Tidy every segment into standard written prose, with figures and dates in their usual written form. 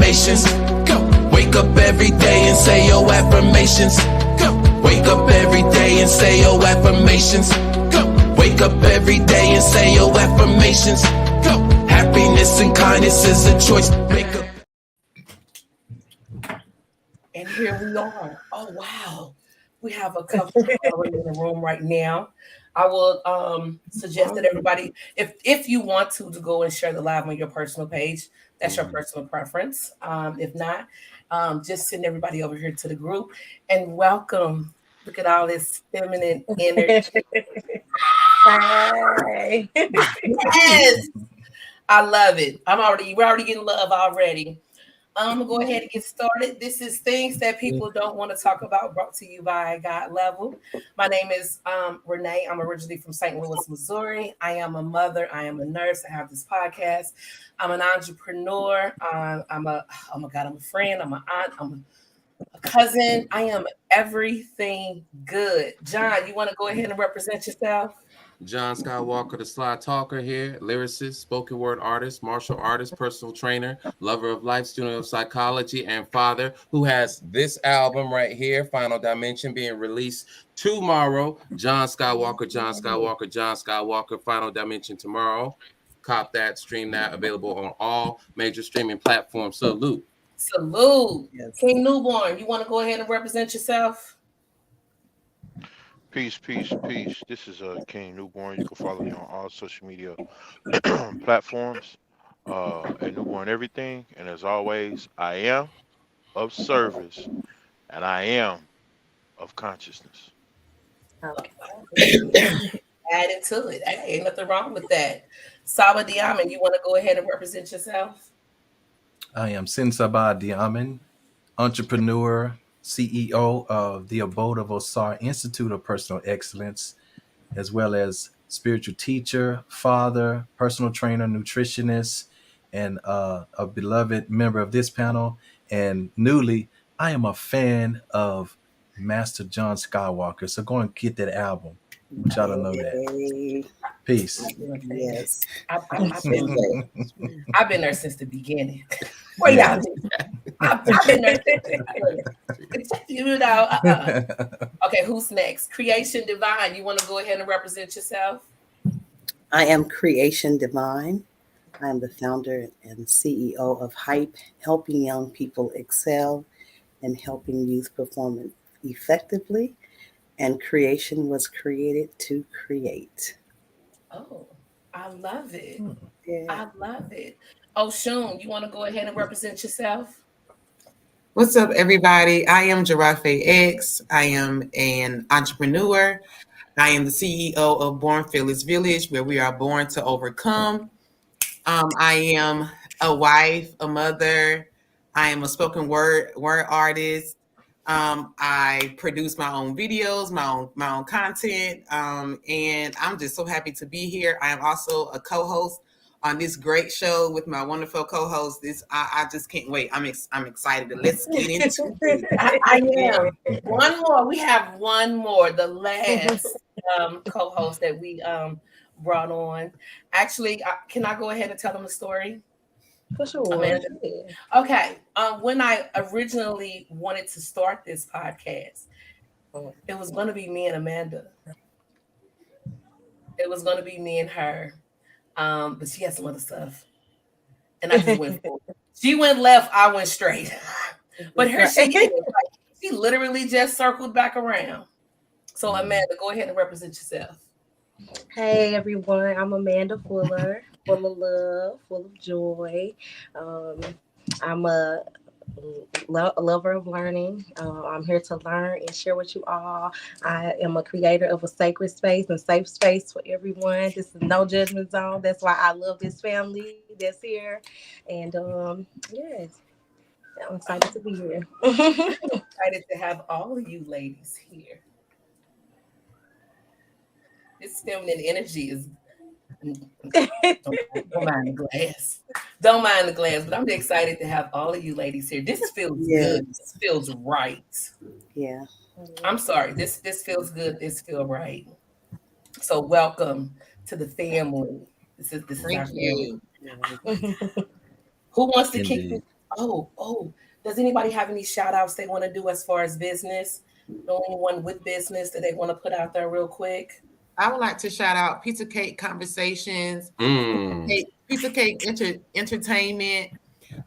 affirmations. Go. Wake up every day and say your affirmations. Go. Wake up every day and say your affirmations. Go. Wake up every day and say your affirmations. Go. Happiness and kindness is a choice. Make up. And here we are. Oh wow, we have a couple already in the room right now. I will suggest that everybody, if you want to go and share the live on your personal page, that's your personal preference. If not, just send everybody over here to the group and welcome. Look at all this feminine energy. Hi. Yes, I love it. We're already getting love already. I'm gonna go ahead and get started. This is things that people don't want to talk about, brought to you by God Level. My name is Renee. I'm originally from St. Louis, Missouri. I am a mother. I am a nurse. I have this podcast. I'm an entrepreneur. I'm a friend. I'm an aunt. I'm a cousin. I am everything good. John, you want to go ahead and represent yourself? John Skywalker, the Sly Talker here, lyricist, spoken word artist, martial artist, personal trainer, lover of life, student of psychology, and father who has this album right here, Final Dimension, being released tomorrow. John Skywalker, John Skywalker, John Skywalker, Final Dimension tomorrow. Cop that, stream that, available on all major streaming platforms. Salute. Salute. Yes. King Newborn, you want to go ahead and represent yourself? Peace, peace, peace. This is King Newborn. You can follow me on all social media platforms at Newborn Everything. And as always, I am of service and I am of consciousness. Okay. Add to it. Hey, ain't nothing wrong with that. Saba Diamond, you want to go ahead and represent yourself? I am Sin Sabah Diamond, entrepreneur, CEO of the Abode of Osar Institute of Personal Excellence, as well as spiritual teacher, father, personal trainer, nutritionist, and a beloved member of this panel. And newly, I am a fan of Master John Skywalker. So go and get that album. Which I don't know that. Peace. Yes. I've been there since the beginning. Well, yeah, I've been there since the beginning. You know, Okay, who's next? Creation Divine. You want to go ahead and represent yourself? I am Creation Divine. I am the founder and CEO of Hype, helping young people excel and helping youth perform effectively. And creation was created to create. Oh, I love it. Yeah. I love it. Oh, Shun, you want to go ahead and represent yourself? What's up, everybody? I am Giraffe X. I am an entrepreneur. I am the CEO of Born Fearless Village, where we are born to overcome. I am a wife, a mother. I am a spoken word artist. I produce my own videos, my own content, and I'm just so happy to be here. I am also a co-host on this great show with my wonderful co-host. I just can't wait. I'm excited. Let's get into it. I am. One more. We have one more. The last co-host that we brought on. Actually, can I go ahead and tell them the story? For sure. Amanda. Okay. When I originally wanted to start this podcast, it was going to be me and Amanda. It was going to be me and her. But she had some other stuff. And I just went forward. She went left, I went straight. But here she is. She literally just circled back around. So Amanda, go ahead and represent yourself. Hey everyone, I'm Amanda Fuller, full of love, full of joy. I'm a lover of learning. I'm here to learn and share with you all. I am a creator of a sacred space and safe space for everyone. This is no judgment zone. That's why I love this family that's here. And yes, I'm excited to be here. I'm excited to have all of you ladies here. This feminine energy is don't mind the glass. Don't mind the glass, but I'm excited to have all of you ladies here. This feels good. This feels right. Yeah. I'm sorry. This feels good. This feels right. So welcome to the family. This is our family. Who wants to kick Oh, does anybody have any shout outs they want to do as far as business? Know anyone with business that they want to put out there real quick? I would like to shout out Pizza Cake Conversations, Mm. Pizza Cake Entertainment.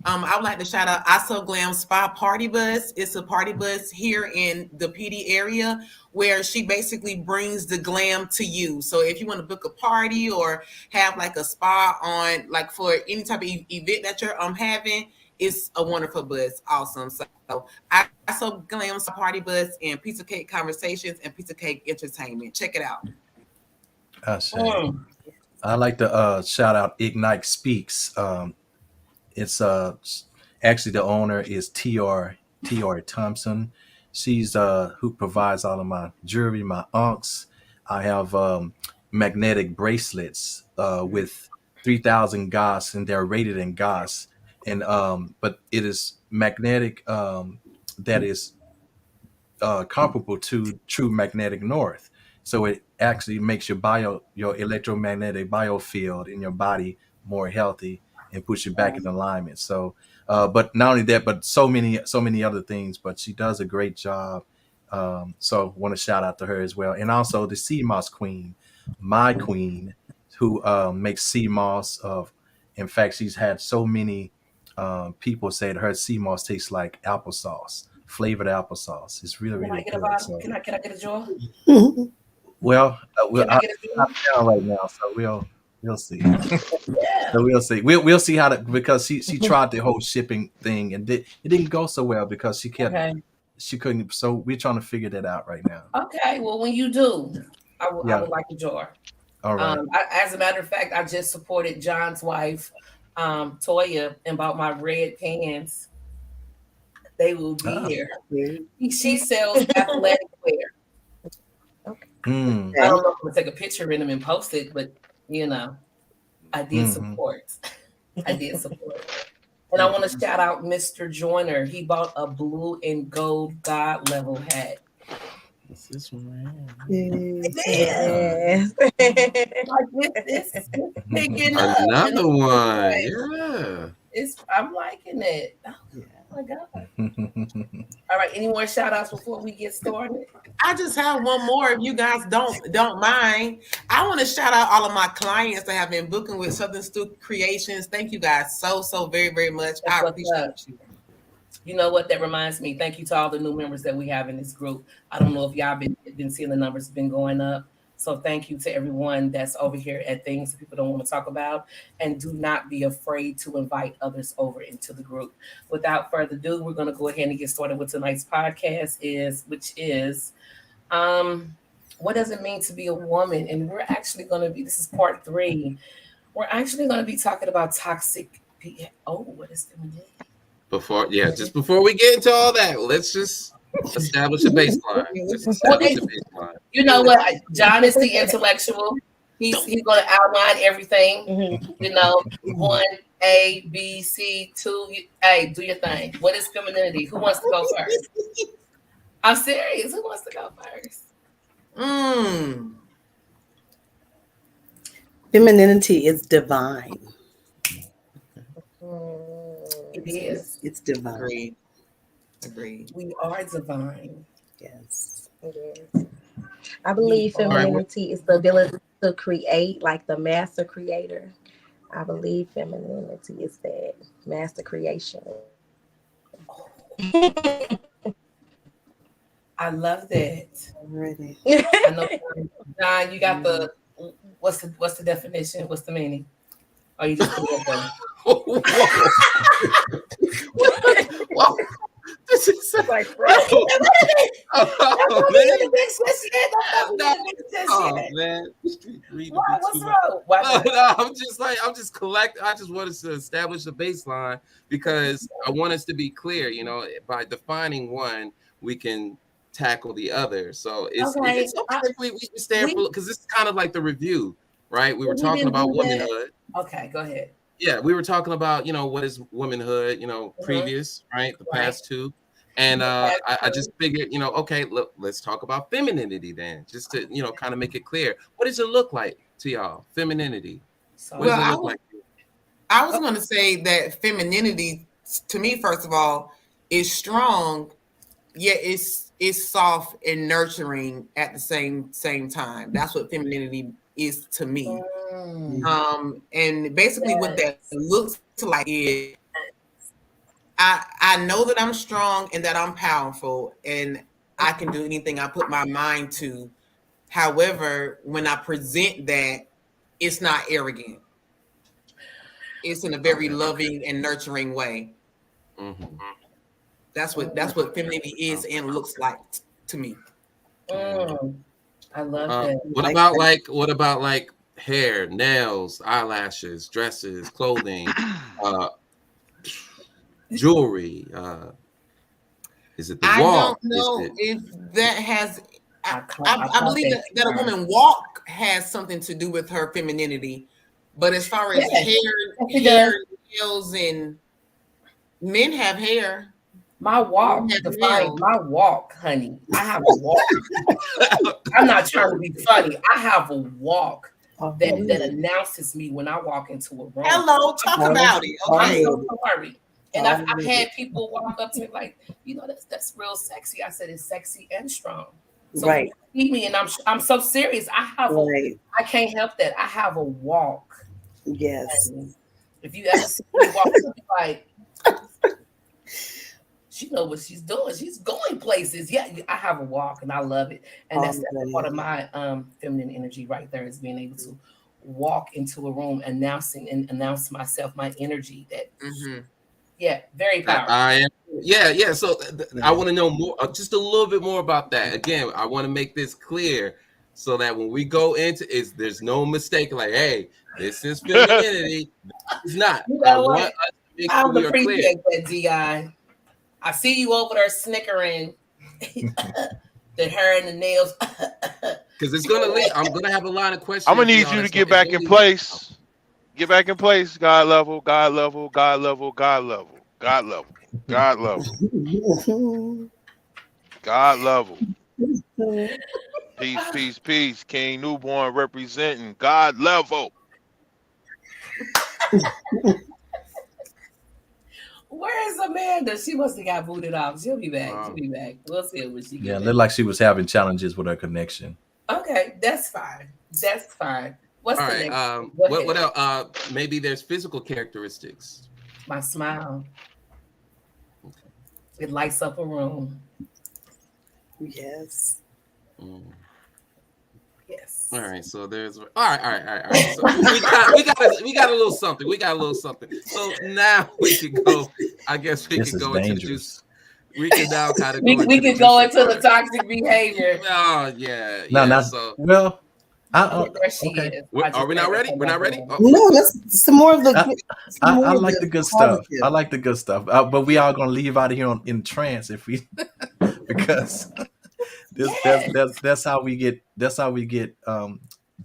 I would like to shout out ISO Glam Spa Party Bus. It's a party bus here in the PD area where she basically brings the glam to you. So if you want to book a party or have like a spa on, like for any type of event that you're having, it's a wonderful bus. Awesome. So ISO Glam Spa Party Bus and Pizza Cake Conversations and Pizza Cake Entertainment. Check it out. I like to shout out Ignite Speaks. It's actually the owner is TR Thompson. She's who provides all of my jewelry, my unks. I have magnetic bracelets with 3,000 Gauss, and they're rated in Gauss. And but it is magnetic that is comparable to true magnetic north. So it actually makes your electromagnetic biofield in your body more healthy and puts you back in alignment. So, but not only that, but so many other things. But she does a great job. So, want to shout out to her as well, and also the Sea Moss Queen, my queen, who makes sea moss. In fact, she's had so many people say that her sea moss tastes like applesauce, flavored applesauce. It's really Can I really get a good. bottle? So, Can I get a jar? well, Can I get a jar? I'm down right now, so we'll see. Yeah. So we'll see. We'll see how because she tried the whole shipping thing and it didn't go so well because she couldn't. So we're trying to figure that out right now. Okay. Well, when you do, I would like a jar. All right. As a matter of fact, I just supported John's wife, Toya, and bought my red pants. They will be here. She sells athletic wear. I don't know if I'm gonna take a picture in them and post it, but I did support. I did support. And I want to shout out Mr. Joyner. He bought a blue and gold God level hat. What's this one right Yes. Like this picking up. Another one. Yeah. I'm liking it. Oh my God. All right. Any more shout outs before we get started? I just have one more, if you guys don't mind. I want to shout out all of my clients that have been booking with Southern Stoop Creations. Thank you guys so very, very much. I appreciate you. You know what? That reminds me. Thank you to all the new members that we have in this group. I don't know if y'all been seeing the numbers been going up. So thank you to everyone that's over here at Things That People Don't Want to Talk About. And do not be afraid to invite others over into the group. Without further ado, we're going to go ahead and get started with tonight's podcast, which is what does it mean to be a woman? And we're actually going to be, this is part 3. We're actually going to be talking about toxic. What is the Just before we get into all that, let's just establish a baseline. You know what? John is the intellectual. He's going to outline everything. 1, A, B, C, 2. Hey, do your thing. What is femininity? Who wants to go first? I'm serious. Who wants to go first? Femininity is divine. It is. It's divine. Agreed. We are divine. Yes. I believe femininity is the ability to create, like the master creator. I believe femininity is that master creation. I love that. Already. I know, John, you got the what's the definition? What's the meaning? Or you just put it there? Whoa. This is like, bro. Man. What's wrong? I'm just collecting. I just want us to establish a baseline because I want us to be clear. By defining one, we can tackle the other. So it's okay. We stand for, because this is kind of like the review, right? We were talking about womanhood. Okay, go ahead. Yeah, we were talking about, what is womanhood, previous, right? The past 2. And I just figured, okay, look, let's talk about femininity then, just to, kind of make it clear. What does it look like to y'all? Femininity. What does it look like? I was going to say that femininity to me, first of all, is strong, yet it's soft and nurturing at the same time. That's what femininity is to me. And basically what that looks like is I know that I'm strong and that I'm powerful and I can do anything I put my mind to. However, when I present that, it's not arrogant. It's in a very loving and nurturing way. Mhm. That's what femininity is and looks like to me. I love that. What about like hair, nails, eyelashes, dresses, clothing, jewelry? Is it the I walk? don't know if that has. I believe that that a woman walk has something to do with her femininity, but as far as hair, nails, and men have hair. My walk, define my walk, honey. I have a walk. I'm not trying to be funny. I have a walk that announces me when I walk into a room. Hello, talk about it. Okay. I'm so sorry. And I've had people walk up to me like, that's real sexy. I said it's sexy and strong. So Right. you see me, and I'm so serious. I can't help that. I have a walk. Yes. And if you ever see me walk, you'll be like, she knows what she's doing. She's going places. Yeah, I have a walk, and I love it. And that's part of my feminine energy right there, is being able to walk into a room, announce myself, my energy. Very powerful. I am. Yeah. So I want to know more, just a little bit more about that. Again, I want to make this clear so that when we go into it, there's no mistake. Like, hey, this is femininity. It's not. You know what? I would appreciate that, Di. I see you over there snickering. The hair and the nails. Because it's gonna lead. I'm gonna have a line of questions. I'm gonna need you to get back in place. Get back in place. God level. God level. God level. God level. God level. God level. God level. Peace, peace, peace. King Newborn representing God level. Where is Amanda? She must have got booted off. She'll be back. She'll be back. We'll see when she gets Yeah, it looked like she was having challenges with her connection. Okay, that's fine. That's fine. What's all the right? next? What else? Maybe there's physical characteristics. My smile. It lights up a room. Yes. Yes. All right. So there's all right. So we got a little something. We got a little something. So now we can go. I guess we can go dangerous. We can now kind of we can go into the toxic behavior. Oh yeah. No, so well. There she is. Are we not ready? We're not ready? No, that's some more of the. I like the good stuff. I like the good stuff. But we are gonna leave out of here in trance if we, because that's how we get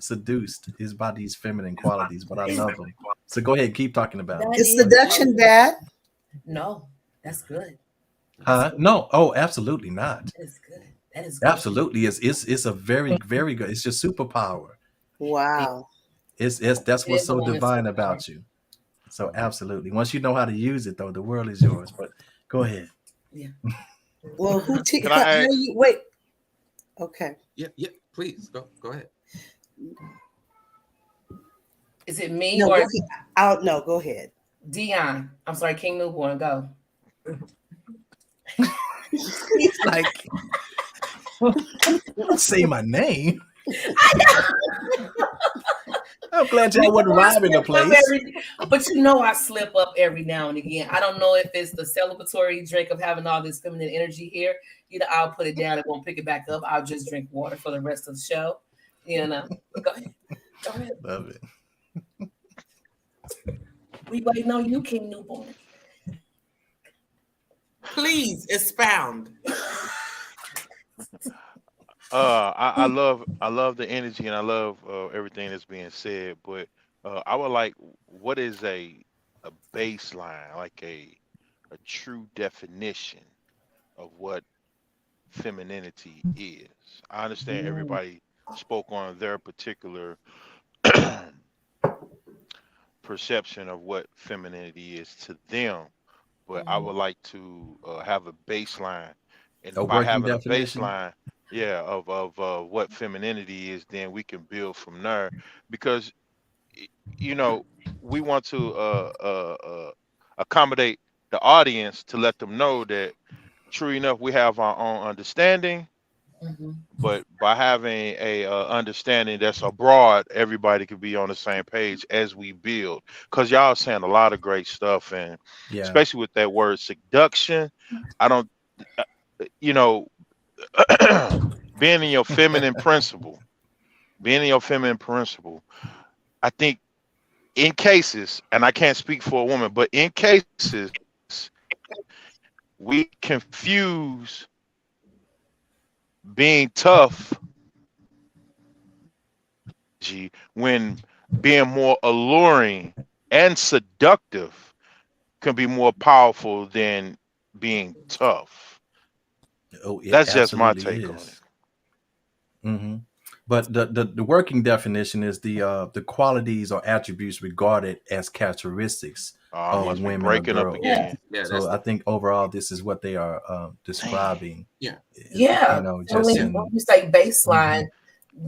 seduced, is by these feminine qualities. But I love them. So go ahead, keep talking about it. Is seduction bad? No, that's good. No. Oh, absolutely not. That is good. That is good. Absolutely. It's a very, very good. It's your superpower. Wow. That's what's so divine about you. So absolutely. Once you know how to use it, though, the world is yours. But go ahead. Yeah. Well, Wait. Okay. Yeah. Please go ahead. Is it me No, or no, go ahead. Dion? I'm sorry, King Newborn. Go. He's like, don't say my name. I'm glad y'all wasn't robbing the place. But I slip up every now and again. I don't know if it's the celebratory drink of having all this feminine energy here. I'll put it down. It won't pick it back up. I'll just drink water for the rest of the show. Go ahead. Love it. We waiting on you, King Newborn. Please expound. I love the energy and I love everything that's being said, but I would like, what is a baseline, like a true definition of what femininity is? I understand everybody spoke on their particular perception of what femininity is to them, but I would like to have a baseline, and A by working having a definition. baseline, yeah, of what femininity is, then we can build from there. Because you know, we want to accommodate the audience to let them know that true enough we have our own understanding, but by having a understanding that's abroad, everybody could be on the same page as we build. Because y'all saying a lot of great stuff, and Yeah. especially with that word seduction, I don't, you know, being in your feminine principle, I think in cases, and I can't speak for a woman, but in cases, we confuse being tough when being more alluring and seductive can be more powerful than being tough. Oh, it That's just my absolutely take on is. it. Hmm. But the working definition is the qualities or attributes regarded as characteristics I of must be women or breaking up girls. again. Yeah, that's So I think overall, this is what they are describing. yeah. Yeah. You know, So just when in. you say baseline,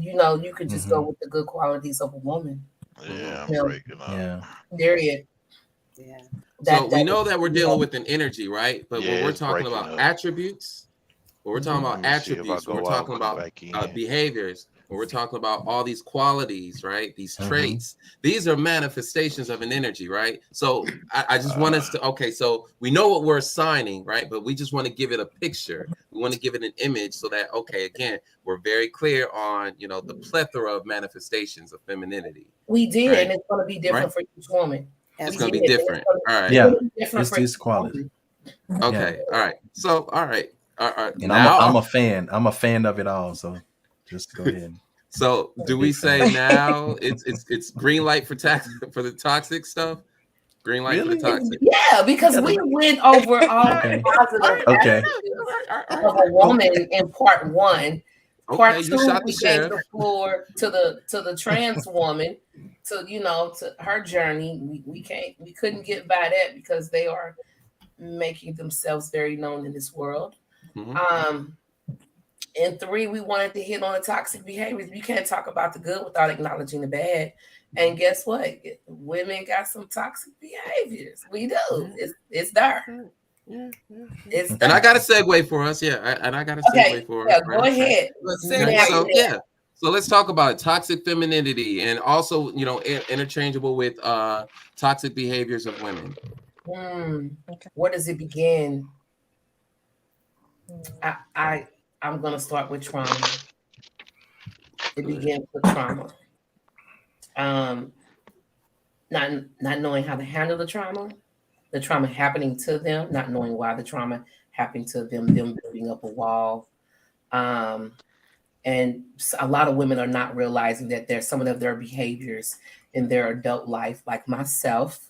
you know, you could just go Mhm. with the good qualities of a woman. Yeah, I'm You know, breaking up. Yeah. period. Yeah. So we That know that we're dealing with an energy, right? But when Yeah, we're it's talking breaking about up. attributes, when we're talking Let about me see if I attributes, when we're go out, talking come about back in. behaviors, when we're talking about all these qualities, right? These Mhm. traits, these are manifestations of an energy, right? So I just want us to, okay, so we know what we're assigning, right? But we just want to give it a picture. We want to give it an image so that, okay, again, we're very clear on, you know, the plethora of manifestations of femininity. we did, Right. and it's going to be different Right. for each woman. It's We going to did, be and it's different. gonna- All right. Yeah. it's different It's for this each quality. woman. Okay. All right. So, all right. And Now, I'm a fan. I'm a fan of it all. So just go ahead. so do we Big say fan. now it's green light for for the toxic stuff? Green light for the Really? toxic. Yeah, because we went over all Okay. positive Okay. of a woman in part one. Part Okay, two, you shot we the gave sheriff. the floor to the trans woman, to to her journey. We couldn't get by that because they are making themselves very known in this world. Mhm. And three, we wanted to hit on the toxic behaviors. You can't talk about the good without acknowledging the bad. And guess what? Women got some toxic behaviors. We do. It's there. It's And I got a segue for us. Yeah, and I got a segue for us. Yeah, go right? ahead. Okay, so yeah, so let's talk about it. Toxic femininity, and also interchangeable with toxic behaviors of women. Where does it begin? I'm gonna start with trauma. It begins with trauma. Not knowing how to handle the trauma happening to them, not knowing why the trauma happened to them building up a wall. And a lot of women are not realizing that there's some of their behaviors in their adult life, like myself.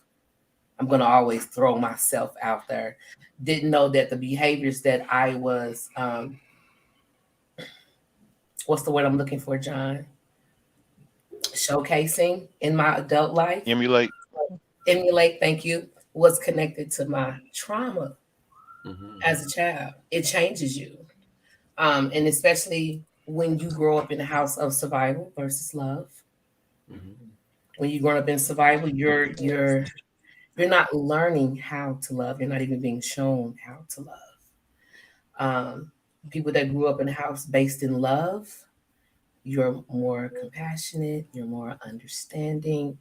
I'm going to always throw myself out there. Didn't know that the behaviors that I was, what's the word I'm looking for, John? Showcasing in my adult life. Emulate, thank you, was connected to my trauma as a child. It changes you. And especially when you grow up in a house of survival versus love. When you grow up in survival, you're not learning how to love. You're not even being shown how to love. People that grew up in a house based in love, you're more compassionate, you're more understanding,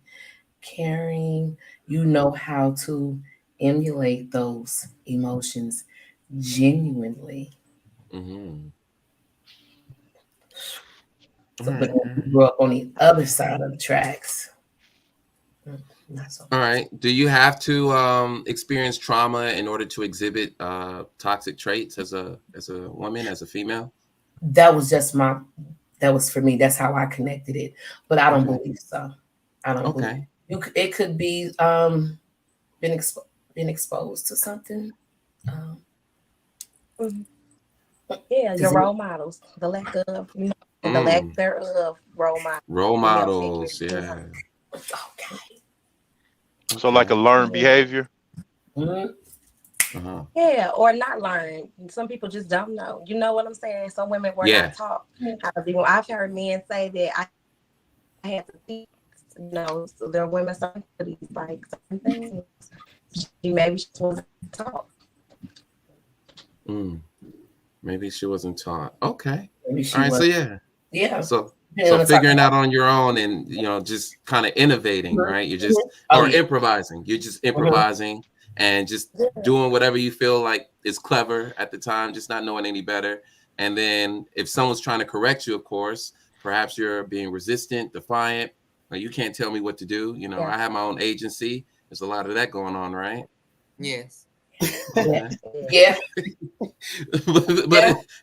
caring. You know how to emulate those emotions genuinely. So, but when you grew up on the other side of the tracks. Not so All right. Do you have to experience trauma in order to exhibit toxic traits as a woman, as a female? That was for me. That's how I connected it. But I don't believe so. I don't believe it could be been exposed to something. Yeah, your role models, the lack of, the lack thereof role models. Role models, yeah. Okay. So like a learned behavior. Uh-huh. Yeah, or not learn. Some people just don't know. You know what I'm saying? Some women were Yeah. not taught how to be. I've heard men say that I had to teach, so there are women certain things, like certain things. Maybe she wasn't taught. Maybe she wasn't taught. Okay. Maybe she All right. was. So yeah. Yeah. So Yeah, let's figuring talk out on your own and just kind of innovating, right? You're just or improvising. You're just improvising and just doing whatever you feel like is clever at the time, just not knowing any better. And then if someone's trying to correct you, of course, perhaps you're being resistant, defiant. Like, you can't tell me what to do. I have my own agency. There's a lot of that going on, right? Yes. Okay. Yeah. but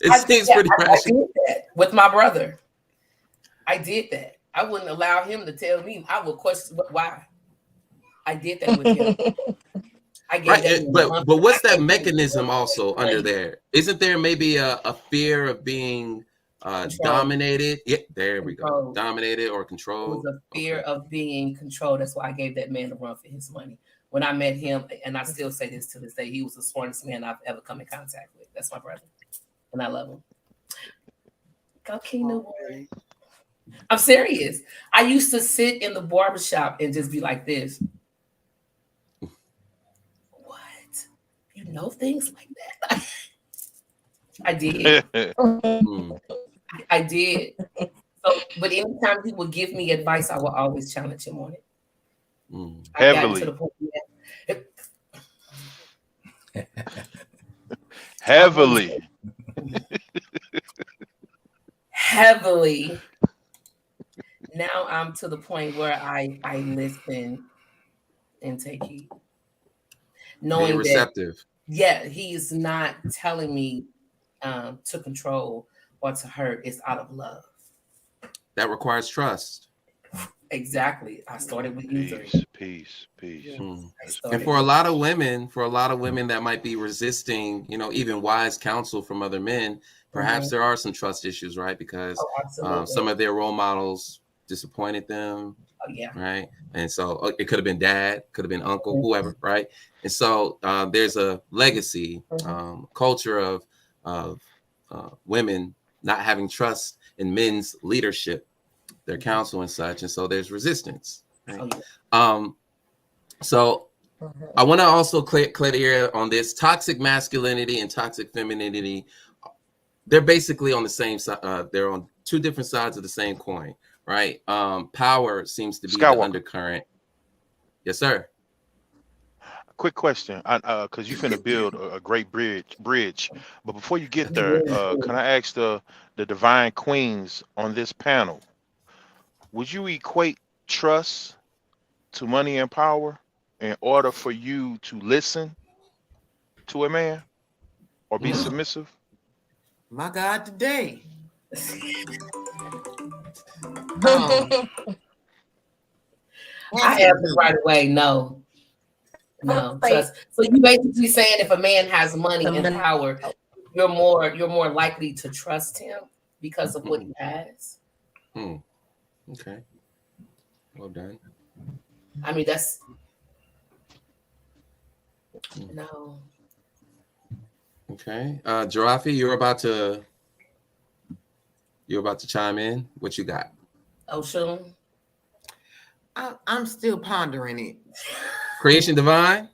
it seems pretty I rational. did that with my brother. I did that. I wouldn't allow him to tell me. I would question why. I did that with him. I gave that But what's that mechanism also under there? Isn't there maybe a fear of being dominated? Yeah, there we go. Dominated or It controlled. was a fear of being controlled. That's why I gave that man a run for his money. When I met him, and I still say this to this day, he was the smartest man I've ever come in contact with. That's my brother, and I love him. Go King Newborn. I'm serious. I used to sit in the barbershop and just be like this. What? You know things like that? I did. I did. So, but anytime he would give me advice, I would always challenge him on it. Heavily. To the point Heavily. Heavily. Now I'm to the point where I listen and take heed. Knowing being receptive. He's not telling me to control or to hurt. It's out of love. That requires trust. Exactly. I started with you three. Peace. And for a lot of women that might be resisting, even wise counsel from other men, perhaps there are some trust issues, right? Because some of their role models disappointed them. Right. And so it could have been dad, could have been uncle, whoever, right? And so there's a legacy, culture of women not having trust in men's leadership, their counsel and such. And so there's resistance. Right? So I want to also clear the air on this. Toxic masculinity and toxic femininity, they're basically on the same side. They're on two different sides of the same coin, right? Power seems to be the undercurrent. Yes, sir. Quick question, because you finna build a great bridge. But before you get there, can I ask the divine queens on this panel? Would you equate trust to money and power in order for you to listen to a man or be submissive? My God, today. I have it right away. No. Trust. So you basically saying if a man has money and power, you're more likely to trust him because of what he has. Okay. Well done. I mean, that's no. Okay. Jarafi, you're about to chime in. What you got? Oh, sure. I'm still pondering it. Creation Divine.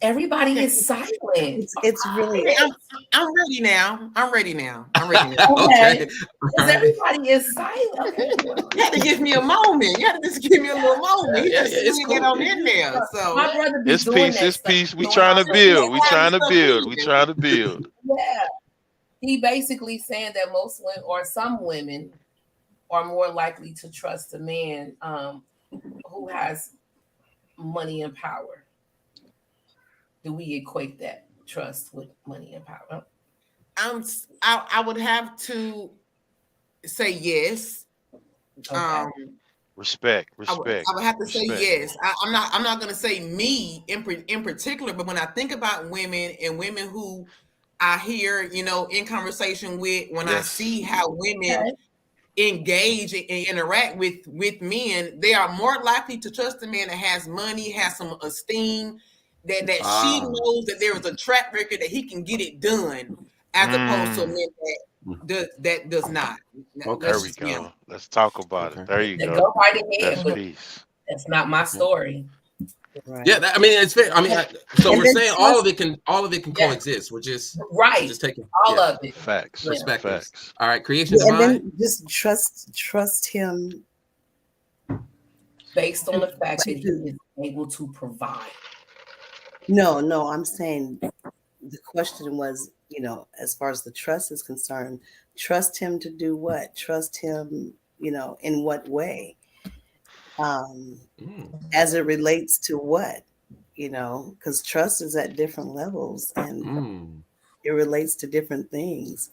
Everybody is silent. It's really. I'm ready now. Okay. Everybody is silent. You had to give me a moment. You had to just give me a little moment. You just get on in there. So my brother be It's doing peace. We trying to build. We trying to build. Yeah. He basically saying that most women or some women are more likely to trust a man who has money and power. Do we equate that trust with money and power? I would have to say yes. Okay. Respect. I would have to say yes. I'm not going to say me in particular, but when I think about women and women who I hear, in conversation with, when I Yes. see how women Okay. engage and interact with men, they are more likely to trust a man that has money, has some esteem, that she knows that there is a track record that he can get it done, as opposed to a man that does not. Okay. There we go. Let's talk about it. Okay. There you Then go. go right ahead, That's but peace. that's not my story. Right. Yeah, I mean, it's fair. I mean, so And we're then saying all of it can Yeah. coexist. We're just Right. taking All of it. Facts. Yeah. perspectives. Facts. All right, creation Yeah, and divine. then just trust him. Based on the fact that he to- is able to provide. No, I'm saying the question was, as far as the trust is concerned, trust him to do what? Trust him, in what way? As it relates to what? Because trust is at different levels and it relates to different things.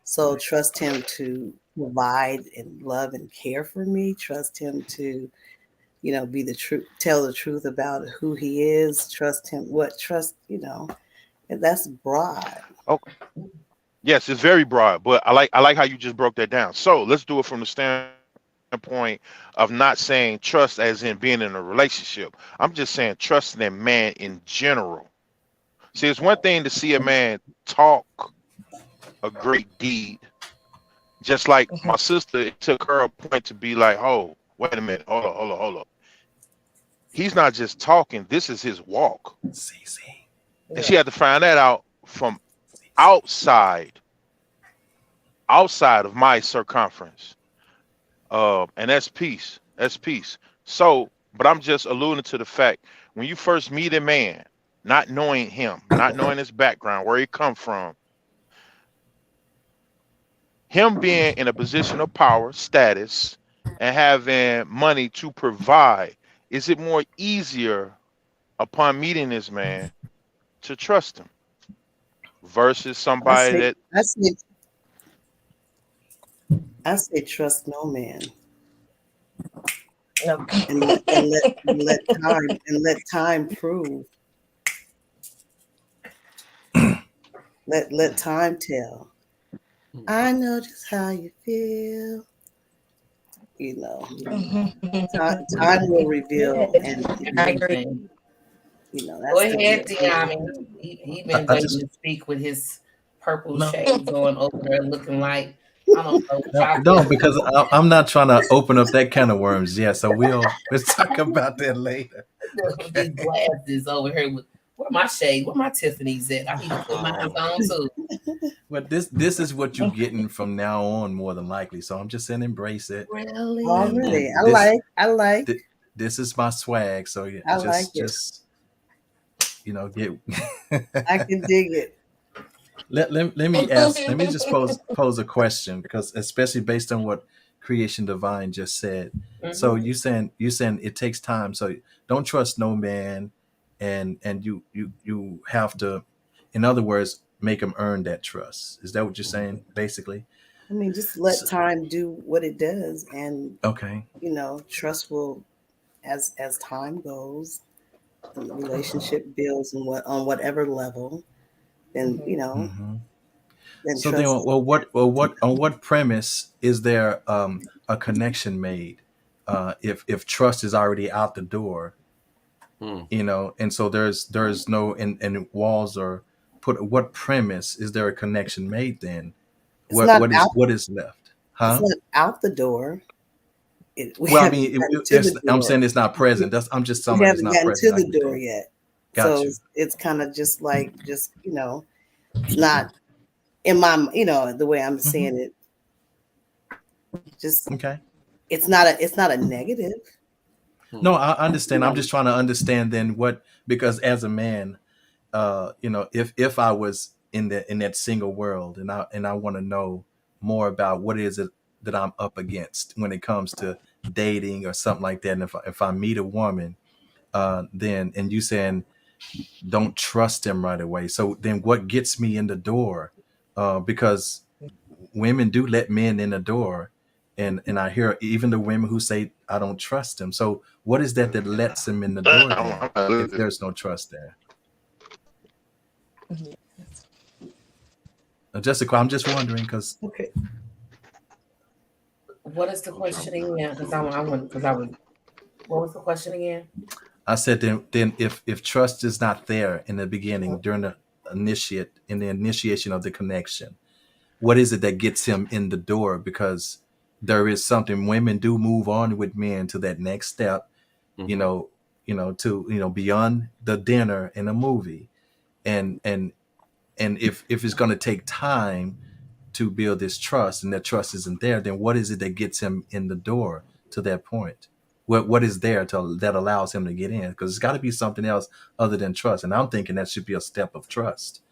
So trust him to provide and love and care for me. Trust him to, be the truth, tell the truth about who he is. Trust him. And that's broad. Oh, yes, it's very broad, but I like how you just broke that down. So let's do it from the standpoint of not saying trust as in being in a relationship. I'm just saying trusting a man in general. See, it's one thing to see a man talk a great deed. Just like my sister, it took her a point to be like, oh, wait a minute, hold up. He's not just talking, this is his walk. And she had to find that out from outside of my circumference. And that's peace. That's peace. So, but I'm just alluding to the fact, when you first meet a man, not knowing him, not knowing his background, where he come from, him being in a position of power, status, and having money to provide, is it more easier upon meeting this man to trust him versus somebody I say trust no man. Okay. and let time prove. Let time tell. I know just how you feel. Time will reveal, and I agree. that's Go ahead, the Dion. He been waiting to speak with his purple shades on over there, looking like I don't know. No, because I'm not trying to open up that can of worms. Yeah, so let's talk about that later. These glasses over here with where my shade, where my Tiffany's at. I need to put mine on too. But this is what you're getting from now on, more than likely. So I'm just saying, embrace it. Really? Already, I like. This is my swag. So yeah, I like it. just get. I can dig it. Let me ask. Let me just pose a question, because especially based on what Creation Divine just said. So you saying it takes time. So don't trust no man, and you have to, in other words, make them earn that trust. Is that what you're saying, basically? I mean, just let time do what it does, and okay, trust will, as time goes, the relationship builds on whatever level. Then then so trust. then, on what premise is there a connection made if trust is already out the door, and so there's no and walls are put. What premise is there a connection made then? What is left? Huh? It's not out the door. Well, I mean, I'm saying it's not present. I'm just telling we you it's haven't not gotten present. to the door yet. Got So you. it's kind of just it's not in my the way I'm seeing it. Just okay. It's not a negative. No, I understand. I'm just trying to understand then because as a man, if I was in that single world, and I want to know more about what is it that I'm up against when it comes to dating or something like that. And if I meet a woman, then, and you saying don't trust them right away. So then what gets me in the door? Because women do let men in the door. And I hear even the women who say, I don't trust them. So what is that lets them in the door then, if there's no trust there? Jessica, I'm just wondering because Okay. What is the question again? Because I was. What was the question again? I said then if trust is not there in the beginning during the initiation of the connection, what is it that gets him in the door? Because there is something, women do move on with men to that next step, you know, to beyond the dinner and a movie, and if it's going to take time to build this trust and that trust isn't there, then what is it that gets him in the door to that point? What is there that allows him to get in? Because it's got to be something else other than trust, and I'm thinking that should be a step of trust.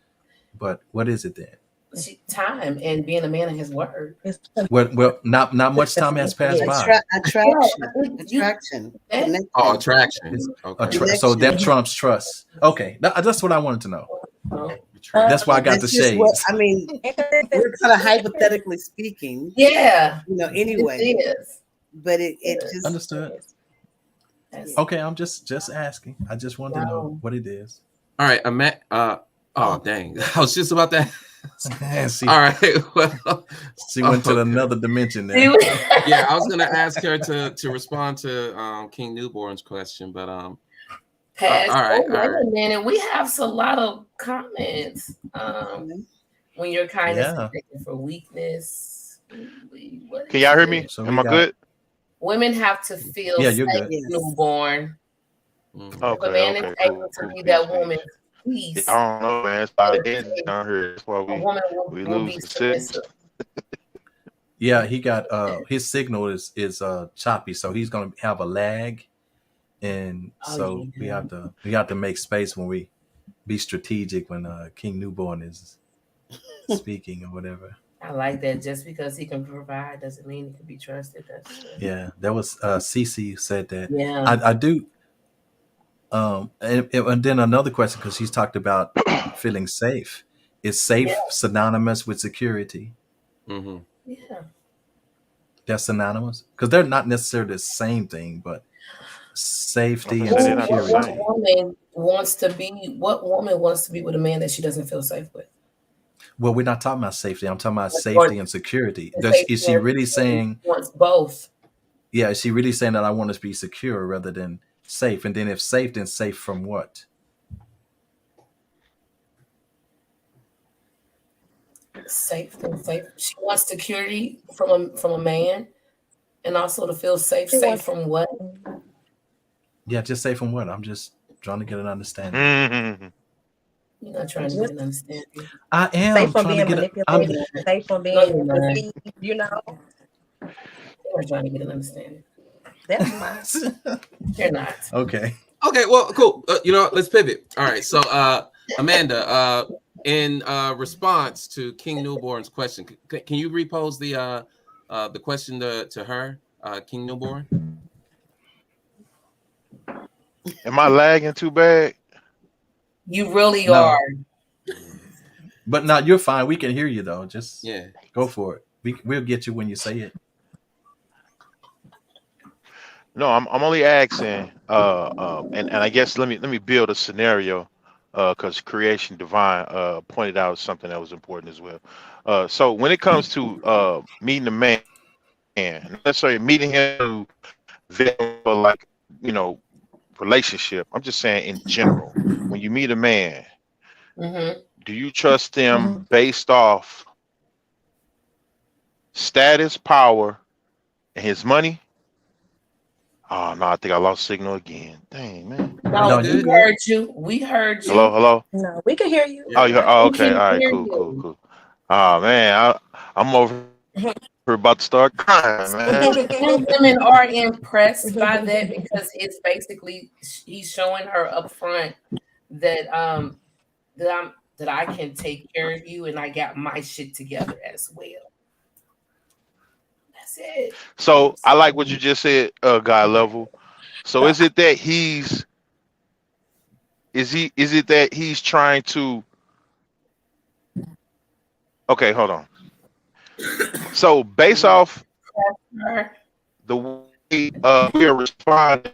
But what is it then? Time and being a man of his word. Well, not much time has passed by. Attraction. Oh, attraction. Okay. So that trumps trust. Okay, that's what I wanted to know. That's why I got the shades. I mean, we're kind of hypothetically speaking. Yeah. Anyway. It is. But it just understood. Okay, I'm just asking. I just want to know what it is. All right, oh dang, I was just about that. All right, well, she went to another dimension there. Yeah, I was gonna ask her to respond to King Newborn's question, but all right. And we have a lot of comments. When you're kind of looking for weakness. Can y'all hear me? Am I good? Women have to feel safe, newborn. Okay, if a man is able to be that woman's peace. I don't know, man. It's about it down here. That's why we lose the sense. Yeah, he got his signal is choppy, so he's gonna have a lag, and we have to make space when we be strategic when King Newborn is speaking or whatever. I like that. Just because he can provide doesn't mean he can be trusted. Yeah, that was Cece said that. Yeah, I do. And then another question, because she's talked about feeling safe. Is safe synonymous with security? Yeah, that's synonymous because they're not necessarily the same thing, but safety and security. What woman wants to be with a man that she doesn't feel safe with? Well, we're not talking about safety. I'm talking about safety and security. Is she really saying wants both? Yeah, is she really saying that I want to be secure rather than safe? And then if safe, then safe from what? Safe. She wants security from a man, and also to feel safe. Safe from what? Yeah, just safe from what? I'm just trying to get an understanding. Mm-hmm. You're not trying to get an understanding. I am. Safe from being manipulated. Safe from being deceived. You're not trying to get an understanding. That's fine. You're not. Okay. Okay. Well, cool. Let's pivot. All right. So, Amanda, in response to King Newborn's question, can you repose the question to her, King Newborn? Am I lagging too bad? You really are. But no, you're fine. We can hear you though. Just go for it. We'll get you when you say it. No, I'm only asking, and I guess let me build a scenario, because Creation Divine pointed out something that was important as well. So when it comes to meeting a man, not necessarily meeting him for relationship. I'm just saying in general, when you meet a man, do you trust him based off status, power, and his money? Oh no, I think I lost signal again. Dang, man. No, we heard you. We heard you. Hello. No, we can hear you. Oh, okay. All right, cool. Oh man, I'm over. We're about to start crying, man. Women are impressed by that because it's basically he's showing her up front that I can take care of you and I got my shit together as well. That's it. So I like what you just said, guy level. So is it that he's trying to? Okay, hold on. So based off the way we're responding,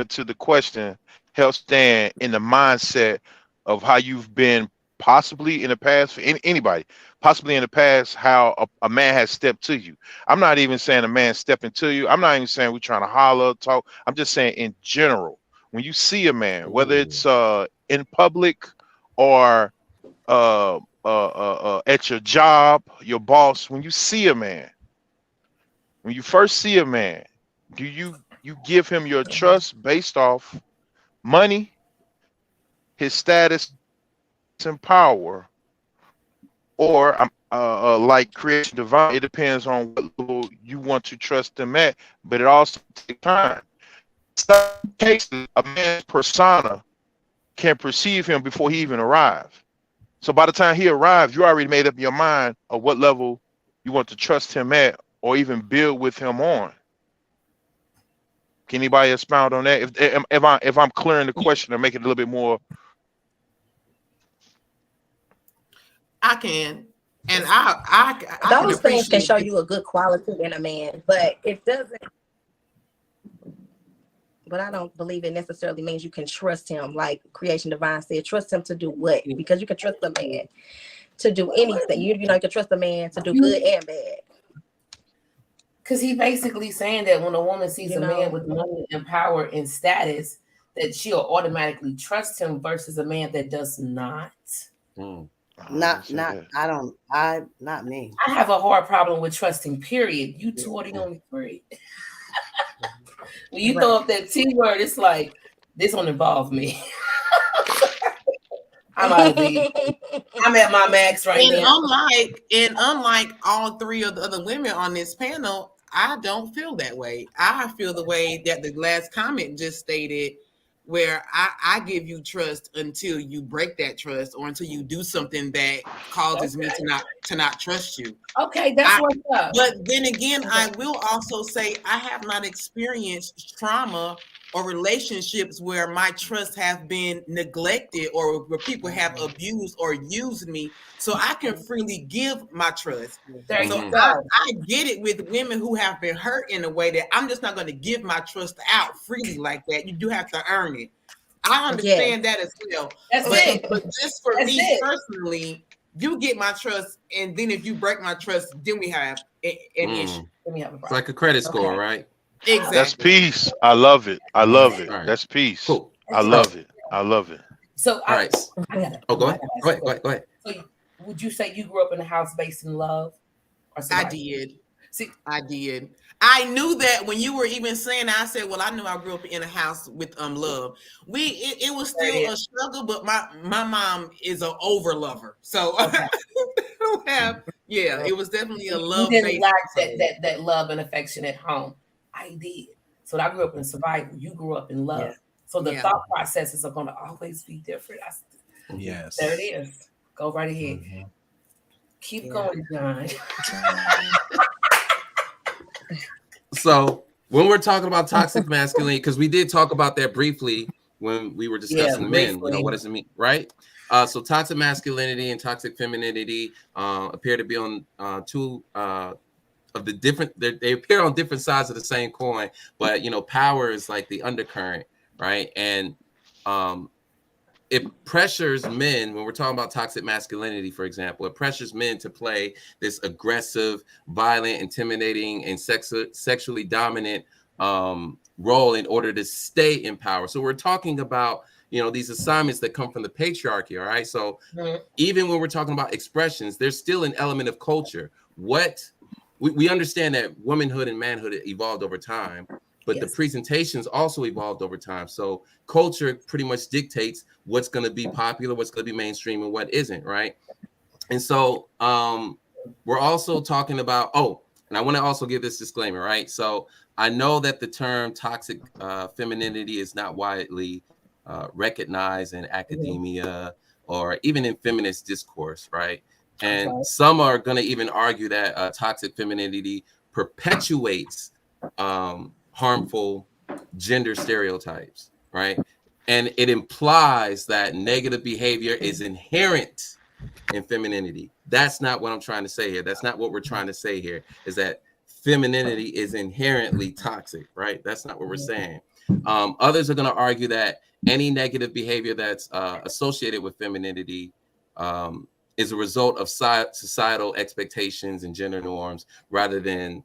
to the question, helps stand in the mindset of how you've been possibly in the past for anybody, possibly in the past, how a man has stepped to you. I'm not even saying a man stepping to you. I'm not even saying we're trying to holler, talk. I'm just saying in general, when you see a man, whether it's in public or at your job, your boss, when you see a man, when you first see a man, do you give him your trust based off money, his status and power, or like Creation Divine? It depends on what level you want to trust them at, but it also takes time. In some cases, a man's persona can perceive him before he even arrives. So by the time he arrives, you already made up your mind of what level you want to trust him at or even build with him on. Can anybody expound on that? If I'm clearing the question or making it a little bit more. I can. And I Those can things can show appreciate you a good quality in a man, but it doesn't. But I don't believe it necessarily means you can trust him. Like Creation Divine said, trust him to do what? Because you can trust a man to do anything. You know, you can trust a man to do good and bad. Because he basically saying that when a woman sees a man with money and power and status, that she'll automatically trust him versus a man that does not. Not me. I have a hard problem with trusting, period. You two are the only three. When you throw up that T word, it's like, this don't involve me. I'm out of here. I'm at my max right now. Unlike all three of the other women on this panel, I don't feel that way. I feel the way that the last comment just stated, where I give you trust until you break that trust or until you do something that causes me to not trust you. Okay, that's what's up. But then again, I will also say I have not experienced trauma or relationships where my trust have been neglected or where people have abused or used me, so I can freely give my trust. So I get it with women who have been hurt in a way that I'm just not going to give my trust out freely like that. You do have to earn it. I understand that as well. But just for me personally, you get my trust, and then if you break my trust, then we have an issue. It's like a credit score, right? Exactly. That's peace. I love it. I love it. Right. That's peace. Cool. I love it. I love it. So, all right. Go ahead. Go ahead. So, would you say you grew up in a house based in love? I did. I did. I knew that when you were even saying that, I said, well, I knew I grew up in a house with love. It was still a struggle, but my mom is an over lover. So it was definitely a love. You didn't lack that love and affection at home. I did. So I grew up in survival. You grew up in love. Yeah. So the thought processes are going to always be different. Yes. There it is. Go right ahead. Mm-hmm. Keep going, John. So when we're talking about toxic masculinity, because we did talk about that briefly when we were discussing men, you know, what does it mean, right? So toxic masculinity and toxic femininity appear to be on two of the different, they appear on different sides of the same coin, but you know, power is like the undercurrent, right? And it pressures men, when we're talking about toxic masculinity, for example, it pressures men to play this aggressive, violent, intimidating, and sexually dominant role in order to stay in power. So we're talking about, you know, these assignments that come from the patriarchy, all right? So even when we're talking about expressions, there's still an element of culture. We understand that womanhood and manhood evolved over time, but the presentations also evolved over time. So culture pretty much dictates what's going to be popular, what's going to be mainstream, and what isn't, right? And so we're also talking about, and I want to also give this disclaimer, right? So I know that the term toxic femininity is not widely recognized in academia or even in feminist discourse, right? And some are going to even argue that toxic femininity perpetuates harmful gender stereotypes, right? And it implies that negative behavior is inherent in femininity. That's not what I'm trying to say here. That's not what we're trying to say here, is that femininity is inherently toxic, right? That's not what we're saying. Others are going to argue that any negative behavior that's associated with femininity is a result of societal expectations and gender norms rather than,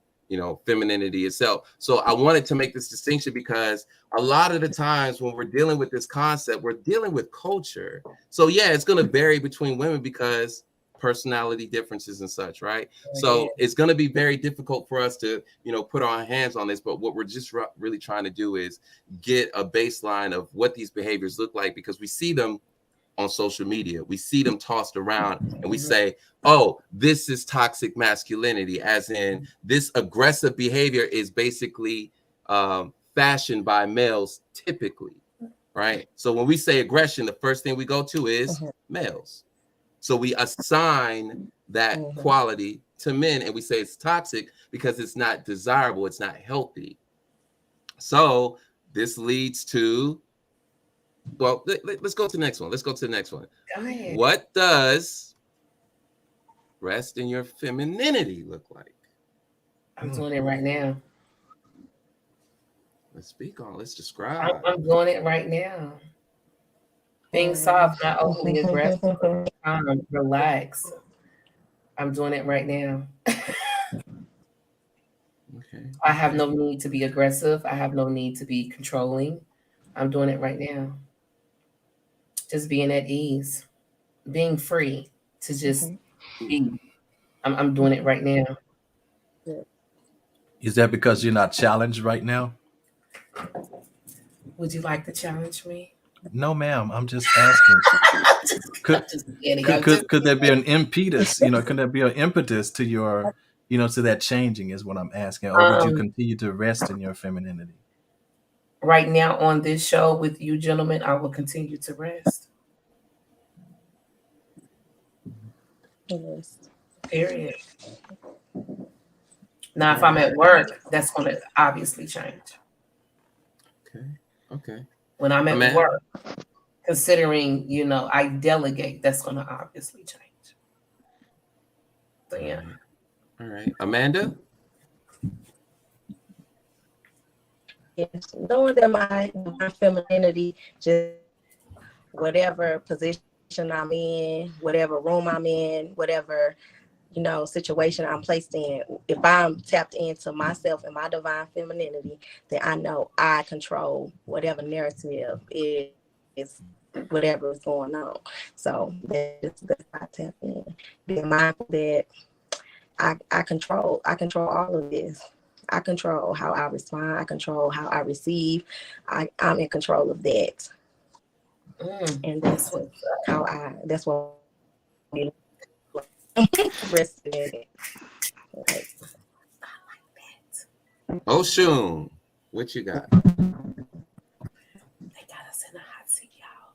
femininity itself. So I wanted to make this distinction because a lot of the times when we're dealing with this concept, we're dealing with culture. So yeah, it's going to vary between women because personality differences and such, right? So it's going to be very difficult for us to, put our hands on this. But what we're just really trying to do is get a baseline of what these behaviors look like, because we see them on social media. We see them tossed around and we say, oh, this is toxic masculinity, as in this aggressive behavior is basically fashioned by males typically, right? So when we say aggression, the first thing we go to is males. So we assign that quality to men and we say it's toxic because it's not desirable, it's not healthy. So this leads to, well, let's go to the next one. Go ahead. What does rest in your femininity look like? I'm doing it right now. Let's describe. I'm doing it right now. Being soft, not overly aggressive. Relax. I'm doing it right now. Okay. I have no need to be aggressive. I have no need to be controlling. I'm doing it right now. Just being at ease, being free to just be. I'm doing it right now. Is that because you're not challenged right now? Would you like to challenge me? No, ma'am. I'm just asking. Could there be an impetus? Could there be an impetus to your, to that changing is what I'm asking. Or would you continue to rest in your femininity? Right now on this show with you gentlemen, I will continue to rest. Yes. Period. Now, if I'm at work, that's going to obviously change. Okay. When I'm at work, considering, I delegate, that's going to obviously change. So, yeah. All right. Amanda? Yes, knowing that my femininity, just whatever position I'm in, whatever room I'm in, whatever, situation I'm placed in, if I'm tapped into myself and my divine femininity, then I know I control whatever narrative is whatever is going on. So that's how I tap in. Being mindful that I control all of this. I control how I respond. I control how I receive. I'm in control of that. And that's what I'm resting in it. Like, Oshun, what you got? They got us in a hot seat, y'all.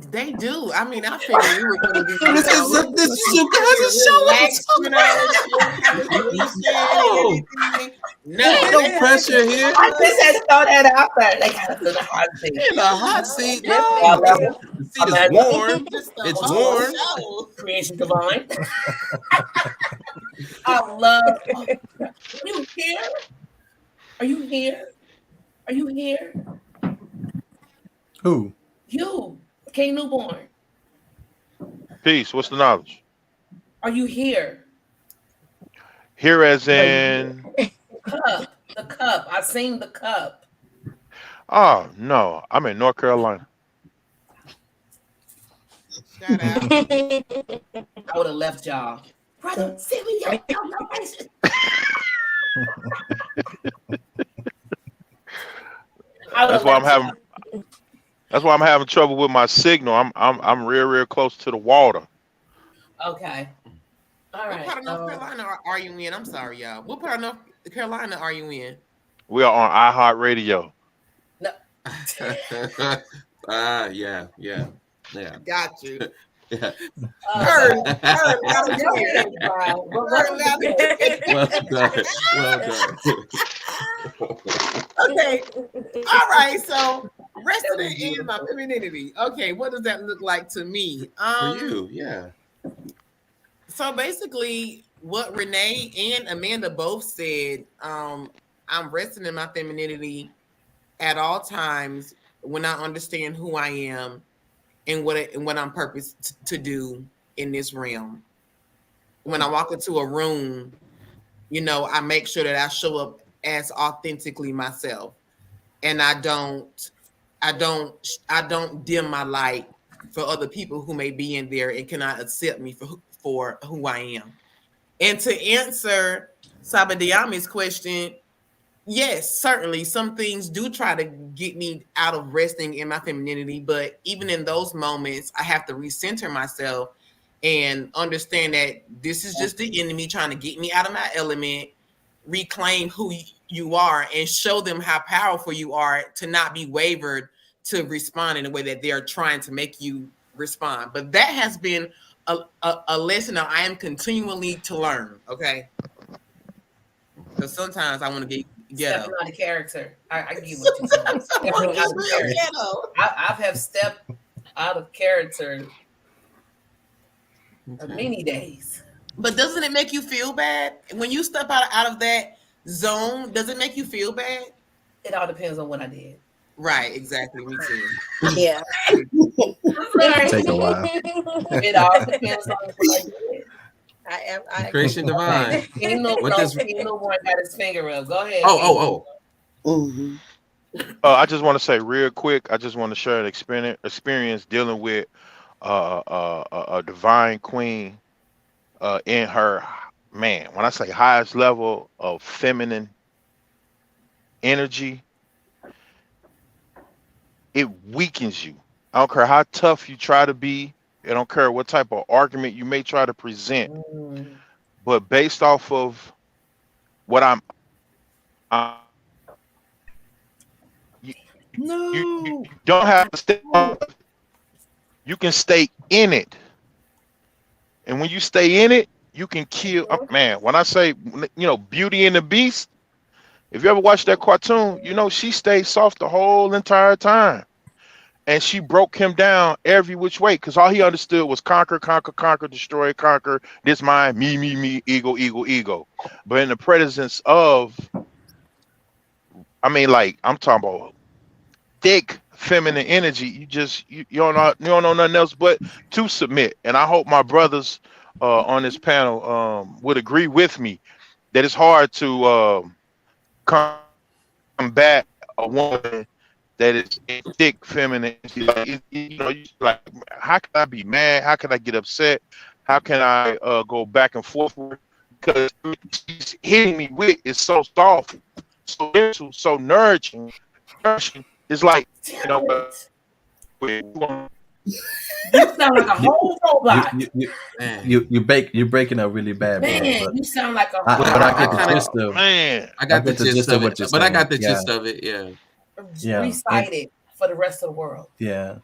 They do. I mean, I figured we were going to be. This is you guys' show. No pressure here. I just had to throw that out there. They got us in a hot seat. In a hot seat. No. The seat is warm. It's warm. Creation divine. I love. Are you here? Are you here? Are you here? Who? You, King Newborn. Peace. What's the knowledge? Are you here? Here as in The cup. I seen the cup. Oh no, I'm in North Carolina. Shout out. I would have left y'all. Brother, send me your location. That's why I'm having trouble with my signal. I'm real close to the water. Okay. All right. What part of North Carolina are you in? I'm sorry, y'all. What part of North Carolina are you in? We are on iHeartRadio. No. Yeah. Got you. Yeah. Well done. Okay. All right. So resting in my femininity. Okay. What does that look like to me? For you, yeah. So basically, what Renee and Amanda both said, I'm resting in my femininity at all times when I understand who I am and what I'm purposed to do in this realm. When I walk into a room, you know, I make sure that I show up as authentically myself, and I don't dim my light for other people who may be in there and cannot accept me for who I am. And to answer Sabadiami's question, yes, certainly some things do try to get me out of resting in my femininity, but even in those moments, I have to recenter myself and understand that this is just the enemy trying to get me out of my element, reclaim who you are, and show them how powerful you are to not be wavered to respond in a way that they are trying to make you respond. But that has been a lesson that I am continually to learn, okay? Because sometimes I want to get ghetto. Stepping out of character. I get what you're saying. Stepping out of character. I've have stepped out of character many days. But doesn't it make you feel bad when you step out of that zone? Does it make you feel bad? It all depends on what I did. Right, exactly. Me too. Yeah. Take a while. It all depends on what I did. I Creation divine. What does- Newborn got his finger up. Go ahead. Oh. Mhm. I just want to say real quick. I just want to share an experience dealing with a divine queen in her, man. When I say highest level of feminine energy, it weakens you. I don't care how tough you try to be. I don't care what type of argument you may try to present. But based off of what you don't have to stay. You can stay in it, and when you stay in it, you can kill. Man, when I say, you know, Beauty and the Beast, if you ever watched that cartoon, you know she stayed soft the whole entire time, and she broke him down every which way because all he understood was conquer, destroy, conquer. This mine, me, ego. But in the presence of, I mean, like I'm talking about thick feminine energy, you don't know nothing else but to submit. And I hope my brothers on this panel would agree with me that it's hard to combat a woman that is thick feminine energy. Like, how can I be mad? How can I get upset? How can I go back and forth with her? Because she's hitting me with is so soft, so gentle, so nourishing. It's like, you know, You sound like a whole robot. You're breaking up really bad, bro. Man, But you sound like a I get the kinda- gist of. man. I got the get the gist gist of of what it, you're but I got the saying. gist of it. Yeah. Yeah. Recite it for the rest of the world. Yeah.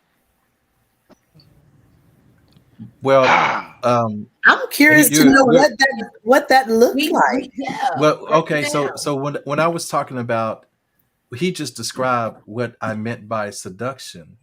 Well, I'm curious to know what that looked like. Yeah. well, break okay. it So down. so when I was talking about, he just described what I meant by seduction.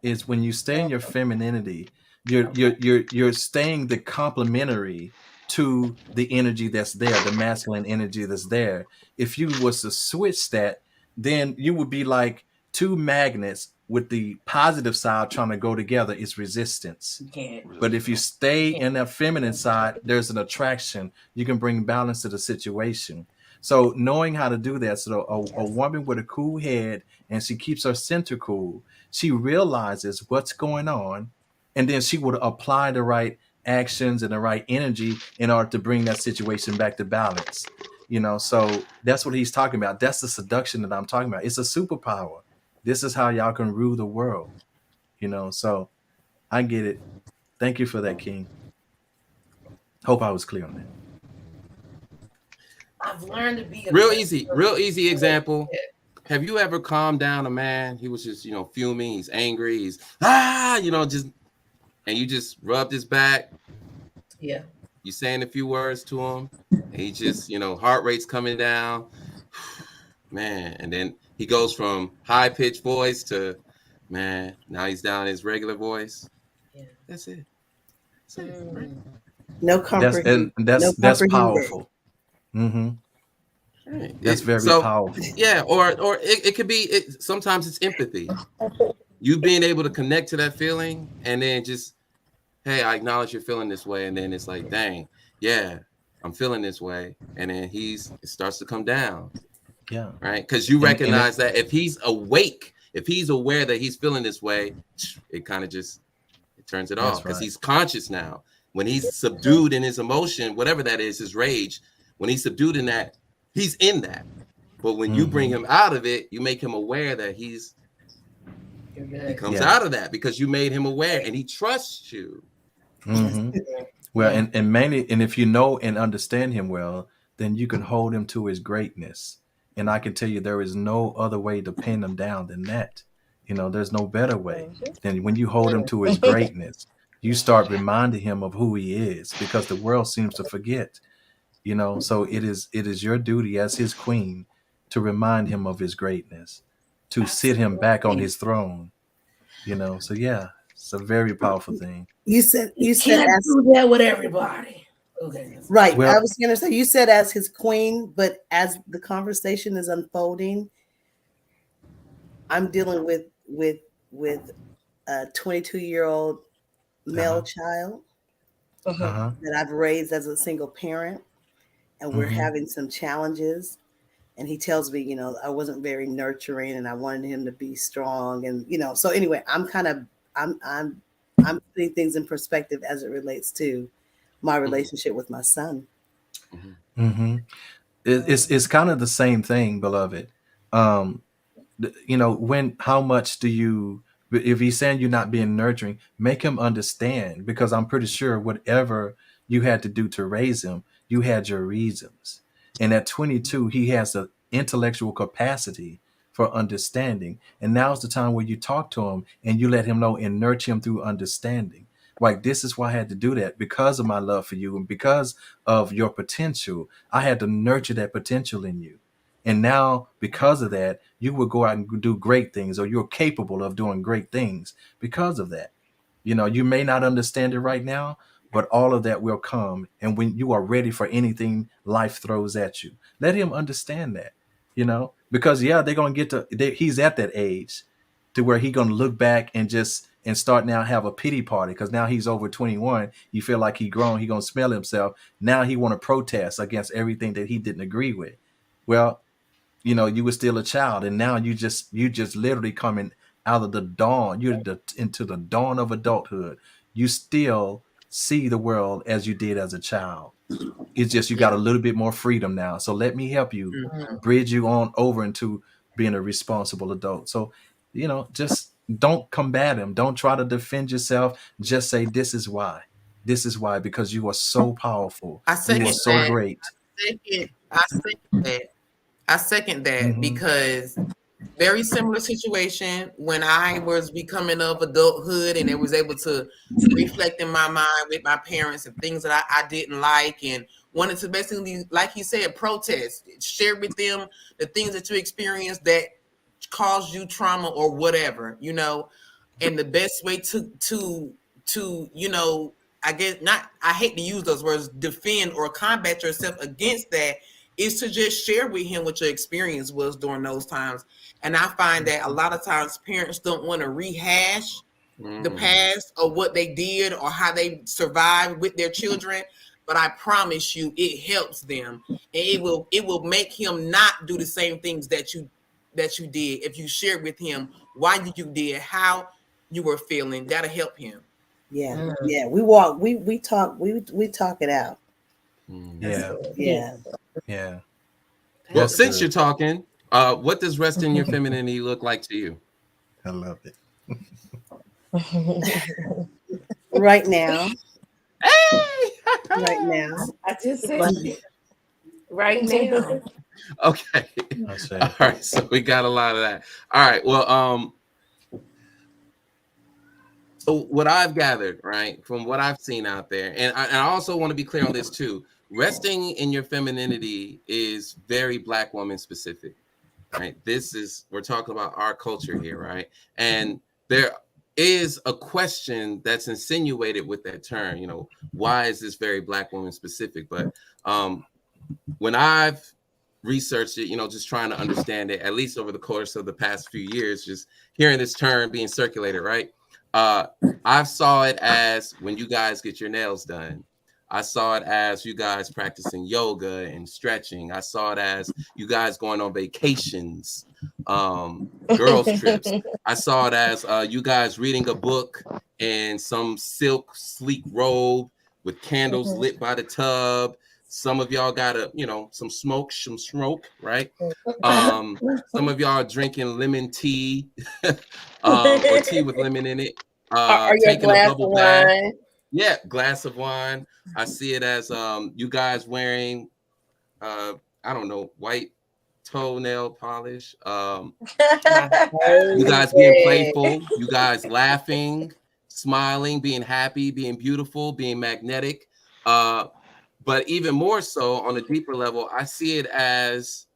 Is when you stay in your femininity, you're staying the complementary to the energy that's there, the masculine energy that's there. If you was to switch that, then you would be like two magnets with the positive side trying to go together. It's resistance. You can't. But if you stay in that feminine side, there's an attraction. You can bring balance to the situation. So knowing how to do that, so a woman with a cool head and she keeps her center cool, she realizes what's going on, and then she would apply the right actions and the right energy in order to bring that situation back to balance. You know, so that's what he's talking about. That's the seduction that I'm talking about. It's a superpower. This is how y'all can rule the world. You know, so I get it. Thank you for that, King. Hope I was clear on that. I've learned to be a Real easy example. Have you ever calmed down a man? He was just, fuming. He's angry. He's and you just rubbed his back. Yeah. You saying a few words to him, and he just, heart rate's coming down, man. And then he goes from high pitched voice to, man, now he's down his regular voice. Yeah. That's it. Right? No comfort. That's powerful. Mm-hmm. Right. That's very powerful. Yeah, or it could be. Sometimes it's empathy. you being able to connect to that feeling, and then just, hey, I acknowledge you're feeling this way, and then it's like, dang, yeah, I'm feeling this way, and then it starts to come down, Yeah. right? Because you And recognize that if he's awake, if he's aware that he's feeling this way, it kind of just turns it That's off, because right. he's conscious now. When he's subdued in his emotion, whatever that is, his rage, when he's subdued in that, he's in that. But when you bring him out of it, you make him aware that he comes out of that, because you made him aware and he trusts you. Well, and mainly, and if you know and understand him well, then you can hold him to his greatness. And I can tell you, there is no other way to pin him down than that. You know, there's no better way than when you hold him to his greatness. You start reminding him of who he is, because the world seems to forget. You know, so it is your duty as his queen to remind him of his greatness, to sit him back on his throne. You know, so yeah, it's a very powerful thing. You said Can't do that with everybody. Okay. Right. Well- I was going to say, you said as his queen, but as the conversation is unfolding, I'm dealing with a 22-year-old male child that I've raised as a single parent, and we're having some challenges. And he tells me, you know, I wasn't very nurturing, and I wanted him to be strong, and you know. So anyway, I'm putting things in perspective as it relates to my relationship with my son. It's kind of the same thing, beloved. You know, how much do you, if he's saying you're not being nurturing, make him understand, because I'm pretty sure whatever you had to do to raise him, you had your reasons. And at 22, he has the intellectual capacity for understanding. And now's the time where you talk to him and you let him know and nurture him through understanding. Like, this is why I had to do that, because of my love for you and because of your potential. I had to nurture that potential in you. And now, because of that, you will go out and do great things, or you're capable of doing great things because of that. You know, you may not understand it right now, but all of that will come. And when you are ready for anything life throws at you, let him understand that, you know, because they're going to he's at that age to where he's going to look back and start now have a pity party, because now he's over 21. You feel like he grown, he going to smell himself. Now he want to protest against everything that he didn't agree with. Well, you know, you were still a child, and now you just literally coming out of the dawn. Into the dawn of adulthood. You still see the world as you did as a child. It's just you got a little bit more freedom now. So let me help you bridge you on over into being a responsible adult. So, you know, just don't combat him. Don't try to defend yourself. Just say, this is why. This is why, because you are so powerful. I second You are so that. great. I second that because very similar situation when I was becoming of adulthood, and it was able to reflect in my mind with my parents and things that I didn't like, and wanted to basically, like he said, protest, share with them the things that you experienced that caused you trauma or whatever, you know. And the best way to you know, I hate to use those words, defend or combat yourself against that, is to just share with him what your experience was during those times. And I find that a lot of times parents don't want to rehash the past or what they did or how they survived with their children. But I promise you, it helps them. And it will make him not do the same things that you did. If you share with him why you did, how you were feeling, that'll help him. Yeah. Yeah. We talk it out. Yeah. Well, since you're talking, what does resting your femininity look like to you? I love it. Right now. Hey! Right now. I just said it. Right now. Okay. All right. So we got a lot of that. All right. Well, so what I've gathered, right, from what I've seen out there, and I also want to be clear on this too. Resting in your femininity is very Black woman specific, right? We're talking about our culture here, right? And there is a question that's insinuated with that term, you know, why is this very Black woman specific? But when I've researched it, just trying to understand it, at least over the course of the past few years, just hearing this term being circulated, right? I saw it as when you guys get your nails done. I saw it as you guys practicing yoga and stretching. I saw it as you guys going on vacations, girls trips. I saw it as you guys reading a book in some silk sleek robe with candles lit by the tub. Some of y'all got some smoke, right? Some of y'all drinking lemon tea or tea with lemon in it. Taking a bubble bath. Yeah, glass of wine. I see it as you guys wearing I don't know, white toenail polish. You guys being playful, you guys laughing, smiling, being happy, being beautiful, being magnetic. But even more so on a deeper level, I see it as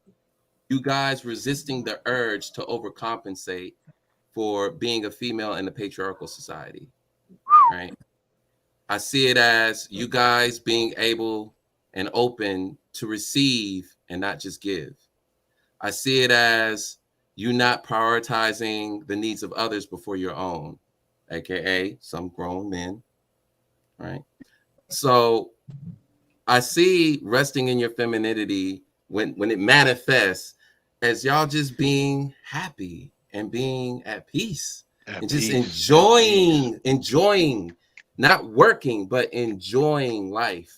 you guys resisting the urge to overcompensate for being a female in a patriarchal society, right? I see it as you guys being able and open to receive and not just give. I see it as you not prioritizing the needs of others before your own, aka some grown men, right? So I see resting in your femininity when it manifests as y'all just being happy and being at peace and just enjoying, not working, but enjoying life,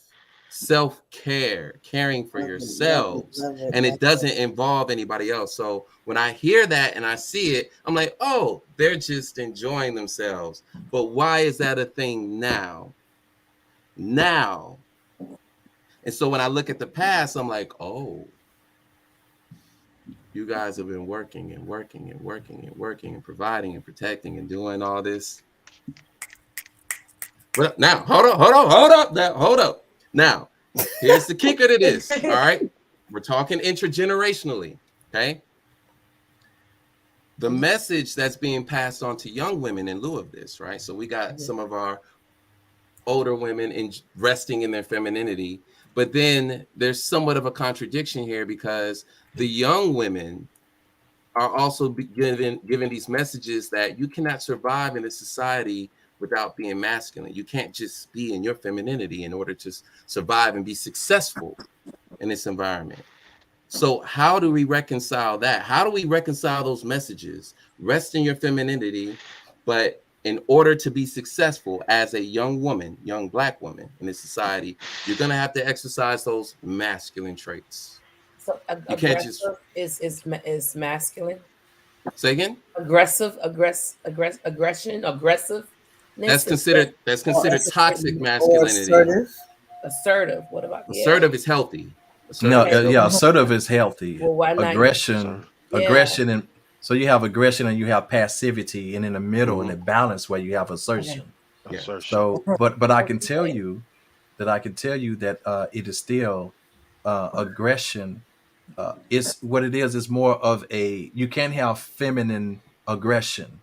self-care, caring for yourselves, and it doesn't involve anybody else. So when I hear that and I see it, I'm like, oh, they're just enjoying themselves. But why is that a thing now? And so when I look at the past, I'm like, oh, you guys have been working and providing and protecting and doing all this. But now, hold up. Now, here's the kicker to this, all right? We're talking intergenerationally, okay? The message that's being passed on to young women in lieu of this, right? So we got some of our older women resting in their femininity, but then there's somewhat of a contradiction here because the young women are also given these messages that you cannot survive in a society without being masculine. You can't just be in your femininity in order to survive and be successful in this environment. So how do we reconcile that? How do we reconcile those messages? Rest in your femininity, but in order to be successful as a young woman, young Black woman in this society, you're going to have to exercise those masculine traits. So you can't just is masculine. Say again? Aggression. That's considered toxic masculinity. Assertive. What about assertive? Is healthy. Assertive is healthy. Well, why not? Aggression, and so you have aggression and you have passivity, and in the middle, in the balance where you have assertion. Yeah. So, but I can tell you that it is still aggression. It's what it is. It's more of you can't have feminine aggression.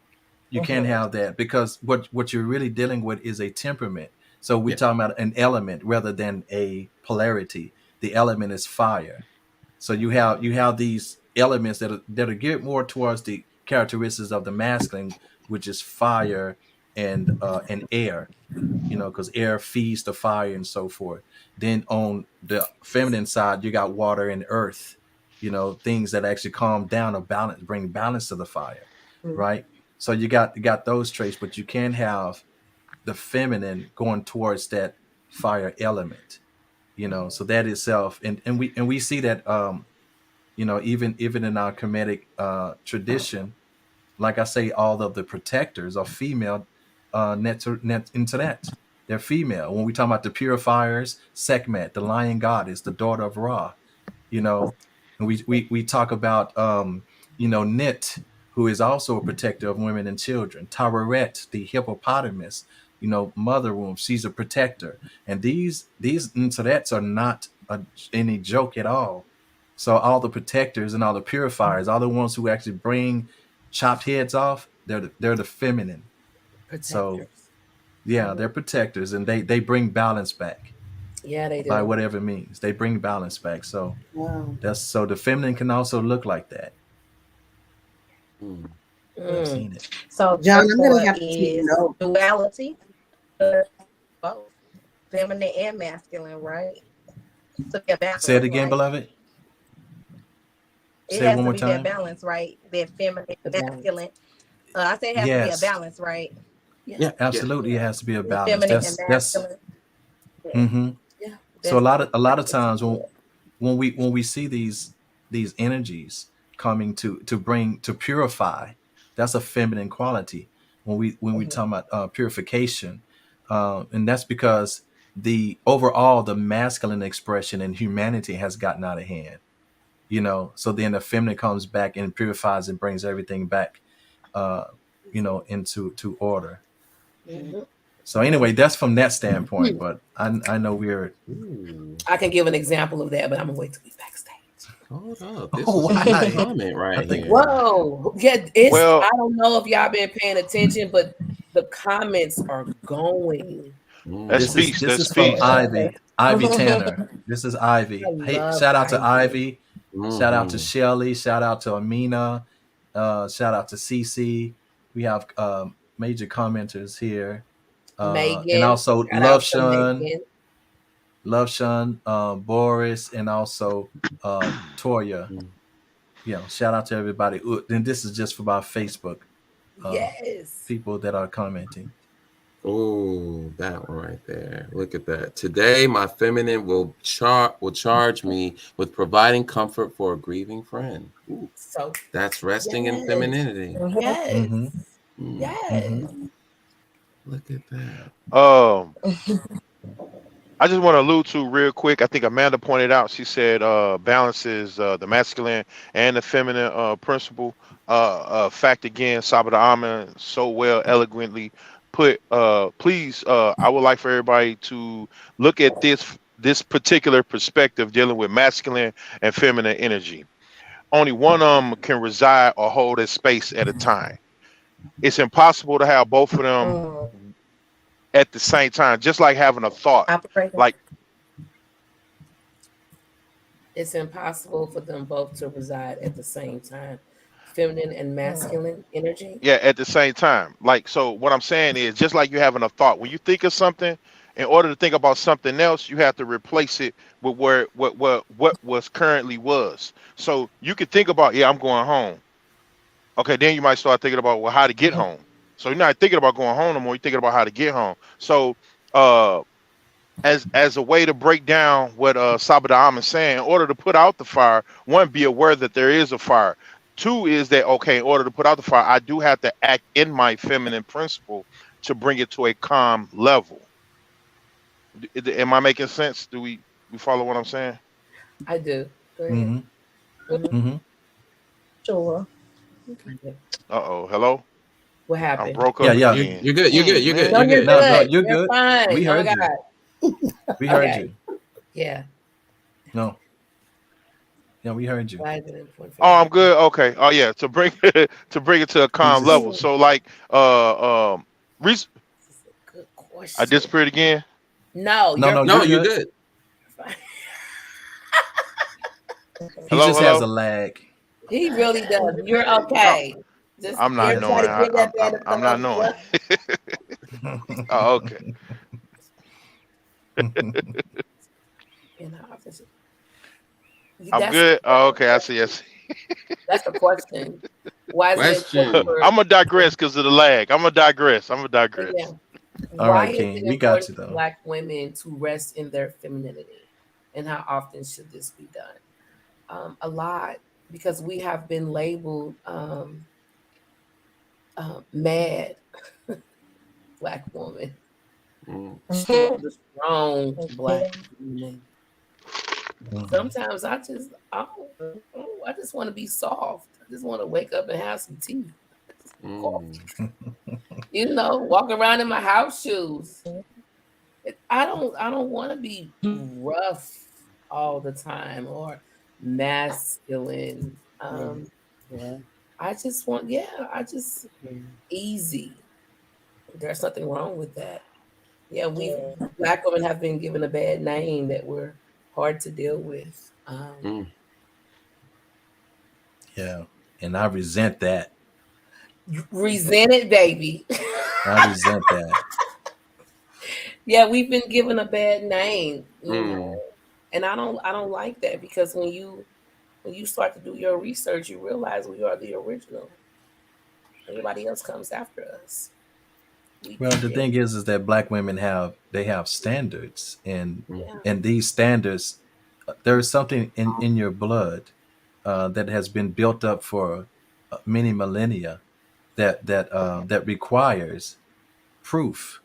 You can't have that because what you're really dealing with is a temperament. So we're talking about an element rather than a polarity. The element is fire. So you have these elements that are geared more towards the characteristics of the masculine, which is fire and air, because air feeds the fire and so forth. Then on the feminine side, you got water and earth, things that actually calm down or balance, bring balance to the fire, right? So you got those traits, but you can't have the feminine going towards that fire element, so that itself, and we see that, even in our Kemetic tradition, like I say, all of the protectors are female, into that. They're female. When we talk about the purifiers, Sekhmet, the lion goddess, the daughter of Ra, and we talk about, Nit, who is also a protector of women and children. Taweret, the hippopotamus, mother womb, she's a protector. And these Nterets are not any joke at all. So all the protectors and all the purifiers, all the ones who actually bring chopped heads off, they're the feminine. Protectors. So yeah, they're protectors, and they bring balance back. Yeah, they by do. whatever means. They bring balance back. So Wow. the feminine can also look like that. Mm. I've Mm. seen it. So John, I'm going therefore to have to take is note. duality, both feminine and masculine, right? To be a Say it balance, again, right? beloved. It Say it has one to more be that time. balance, right? That feminine, The balance. masculine. I say it has to be a Yes. balance, right? Yeah. Absolutely. It has to be a The balance. feminine and That's masculine. Yeah, hmm Yeah. so That's a lot of that's times good. when we see these energies coming to bring to purify, that's a feminine quality. When we talk about purification, and that's because the overall the masculine expression in humanity has gotten out of hand. So then the feminine comes back and purifies and brings everything back, uh, into order. Mhm. So anyway, that's from that standpoint. But I know we're Ooh. I can give an example of that, but I'm gonna wait till we backstage. Hold up. This oh is a good why comment I right think here. Whoa, yeah, it's Well, I don't know if y'all been paying attention, but the comments are going. that's this Mm. is peace. this That's is from peace. Ivy Tanner. This is I Ivy. Hey, love shout out to Ivy. Ivy. Shout out to Mhm. Shelly. Shout out to Amina. Shout out to Cece. We have major commenters here. And Megan, also shout out to Megan. Boris, and also Toya. Mm. Shout out to everybody. Then this is just for our Facebook Yes. people that are commenting. Oh, that one right there. Look at that. Today, my feminine will charge me with providing comfort for a grieving friend. Ooh, So that's resting in yes, femininity. yes, Mm-hmm. Mm, yes. Mm-hmm. look at that. Um, I just want to allude to real quick. I think Amanda pointed out. She said balances the masculine and the feminine principle. Fact again, Sabata Amen so well eloquently put. Please, I would like for everybody to look at this particular perspective dealing with masculine and feminine energy. Only one of them can reside or hold a space at a time. It's impossible to have both of them at the same time. Just like having a thought. Operator. Like It's impossible for them both to reside at the same time. Feminine and masculine energy. yeah, at the same time. Like, so what I'm saying is just like you having a thought. When you think of something, in order to think about something else, you have to replace it with where what was currently was. So you could think about, yeah, I'm going home. Okay, then you might start thinking about, well, how to get home. So you're not thinking about going home no more, you're thinking about how to get home. So uh as a way to break down what Sabada Am is saying, in order to put out the fire, one, be aware that there is a fire. Two is that, okay, in order to put out the fire, I do have to act in my feminine principle to bring it to a calm level. Am I making sense? Do we follow what I'm saying? I do. Go ahead. Mm-hmm. Mm-hmm. Sure. Uh-oh, hello? What I'm happened? broke Yeah, up yeah. again. You're good. You're good. You're good. Man. No, You're you're good. No, no, good. you're You're good. fine. We Oh my heard you. God. We heard Okay. you. Yeah. No. Yeah, we heard you. Why is it important for Oh, you? I'm good. Okay. Oh yeah, to bring to bring it to a He calm just level. So like This is a good I question. disappeared again. No, no, you're no, No, you're you're good. good. fine. He Hello, just has hello. a lag. He really does. You're Oh, okay. Just I'm not everybody knowing. give that man a I'm not thumbs knowing. up. Oh, okay. In our office. I'm That's good. Oh, okay. I see. I see. that's the question. Why is it important Question. for I'm gonna digress because of the lag. I'm gonna digress. yeah? All Why right, is King. it We got important you for though. Black women to rest in their femininity, and how often should this be done? A lot, because we have been labeled mad Black woman, Mm. strong Black woman. Mhm. Sometimes I just want to be soft. I just want to wake up and have some tea. Mm. Walk around in my house shoes. I don't want to be rough all the time or masculine. Yeah. I just easy. There's nothing wrong with that. Yeah, we Yeah. Black women have been given a bad name that we're hard to deal with. Mm. Yeah. And I resent that. Resented, baby. I resent that. Yeah, we've been given a bad name, Mm. and I don't like that because when you start to do your research, you realize we are the original. Everybody else comes after us. We Well, the did, thing is that black women have standards, and Mm. yeah. these standards, there is something in your blood that has been built up for many millennia that requires proof.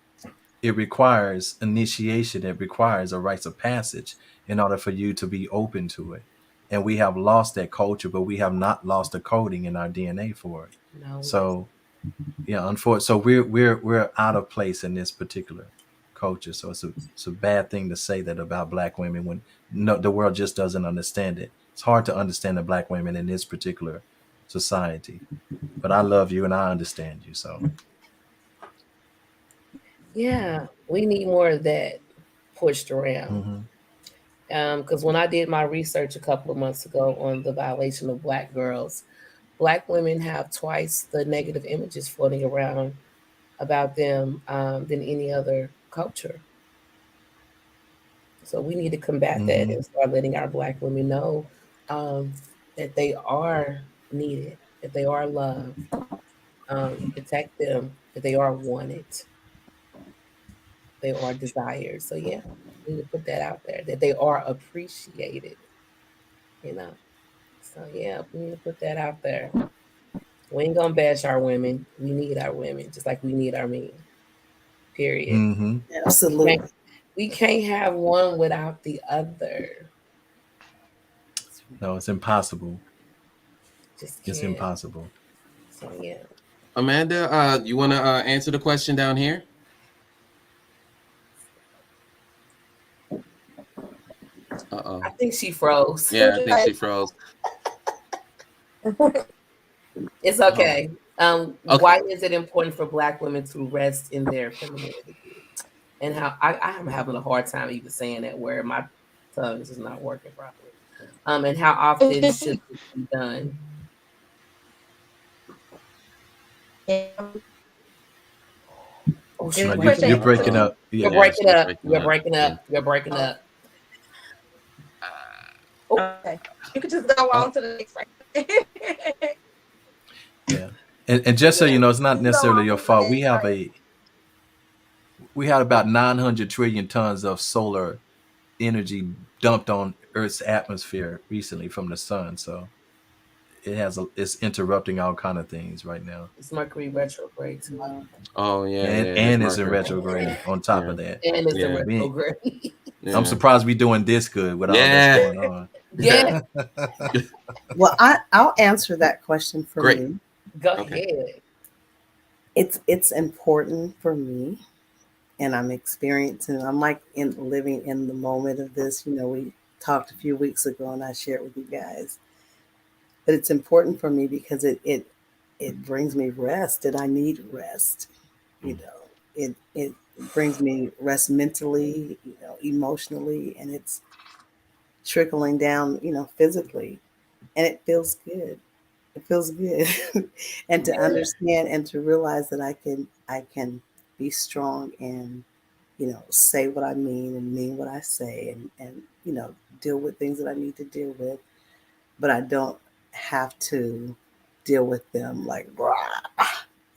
It requires initiation. It requires a rites of passage in order for you to be open to it. And we have lost that culture, but we have not lost the coding in our DNA for it. No, So yeah, unfortunately, so we're out of place in this particular culture. So it's a bad thing to say that about black women when no, the world just doesn't understand it. It's hard to understand the black women in this particular society. But I love you and I understand you. So yeah, we need more of that pushed around. mhm. Because when I did my research a couple of months ago on the violation of Black girls, Black women have twice the negative images floating around about them than any other culture. So we need to combat that Mhm. and start letting our Black women know um, that they are needed, that they are loved, protect them, that they are wanted, they are desired. So yeah, we need to put that out there, that they are appreciated, you know. So yeah, we need to put that out there. We ain't gonna bash our women. We need our women, just like we need our men. Period. Mhm. We can't, Absolutely. we can't have one without the other. No, it's impossible. Just It's can't. impossible. So yeah. Amanda, you want to answer the question down here? Uh-oh. I think she froze. Yeah, I think she froze. It's okay. Okay. Why is it important for Black women to rest in their femininity? And how I am having a hard time even saying that word. My tongue is just not working properly. And how often should this be done? Oh, she's No, Good breaking you're question. up. breaking up. You're Yeah. Yeah, breaking she's up. breaking You're up. breaking Yeah. up. You're breaking up. Okay. You could just go on to the next one. Yeah. And just so you know, it's not Go necessarily on your to the fault. next one. We had about 900 trillion tons of solar energy dumped on Earth's atmosphere recently from the sun. So it's interrupting all kind of things right now, It's Mercury retrograde too. Oh, yeah, and yeah. It's it's in Mercury. retrograde on top Yeah. of that. And it's a Yeah. retrograde. I'm Yeah. surprised we doing this good with all that's going on. Yeah, Well, I'll answer that question for Great. me. go Okay. ahead. It's important for me, and I'm experiencing. I'm like in living in the moment of this. You know, we talked a few weeks ago, and I shared with you guys. But it's important for me because it brings me rest, and I need rest. You know, it brings me rest mentally, you know, emotionally, and it's trickling down, you know, physically, and it feels good. It feels good, and to understand and to realize that I can be strong and, you know, say what I mean what I say, and you know, deal with things that I need to deal with, but I don't have to deal with them like rah,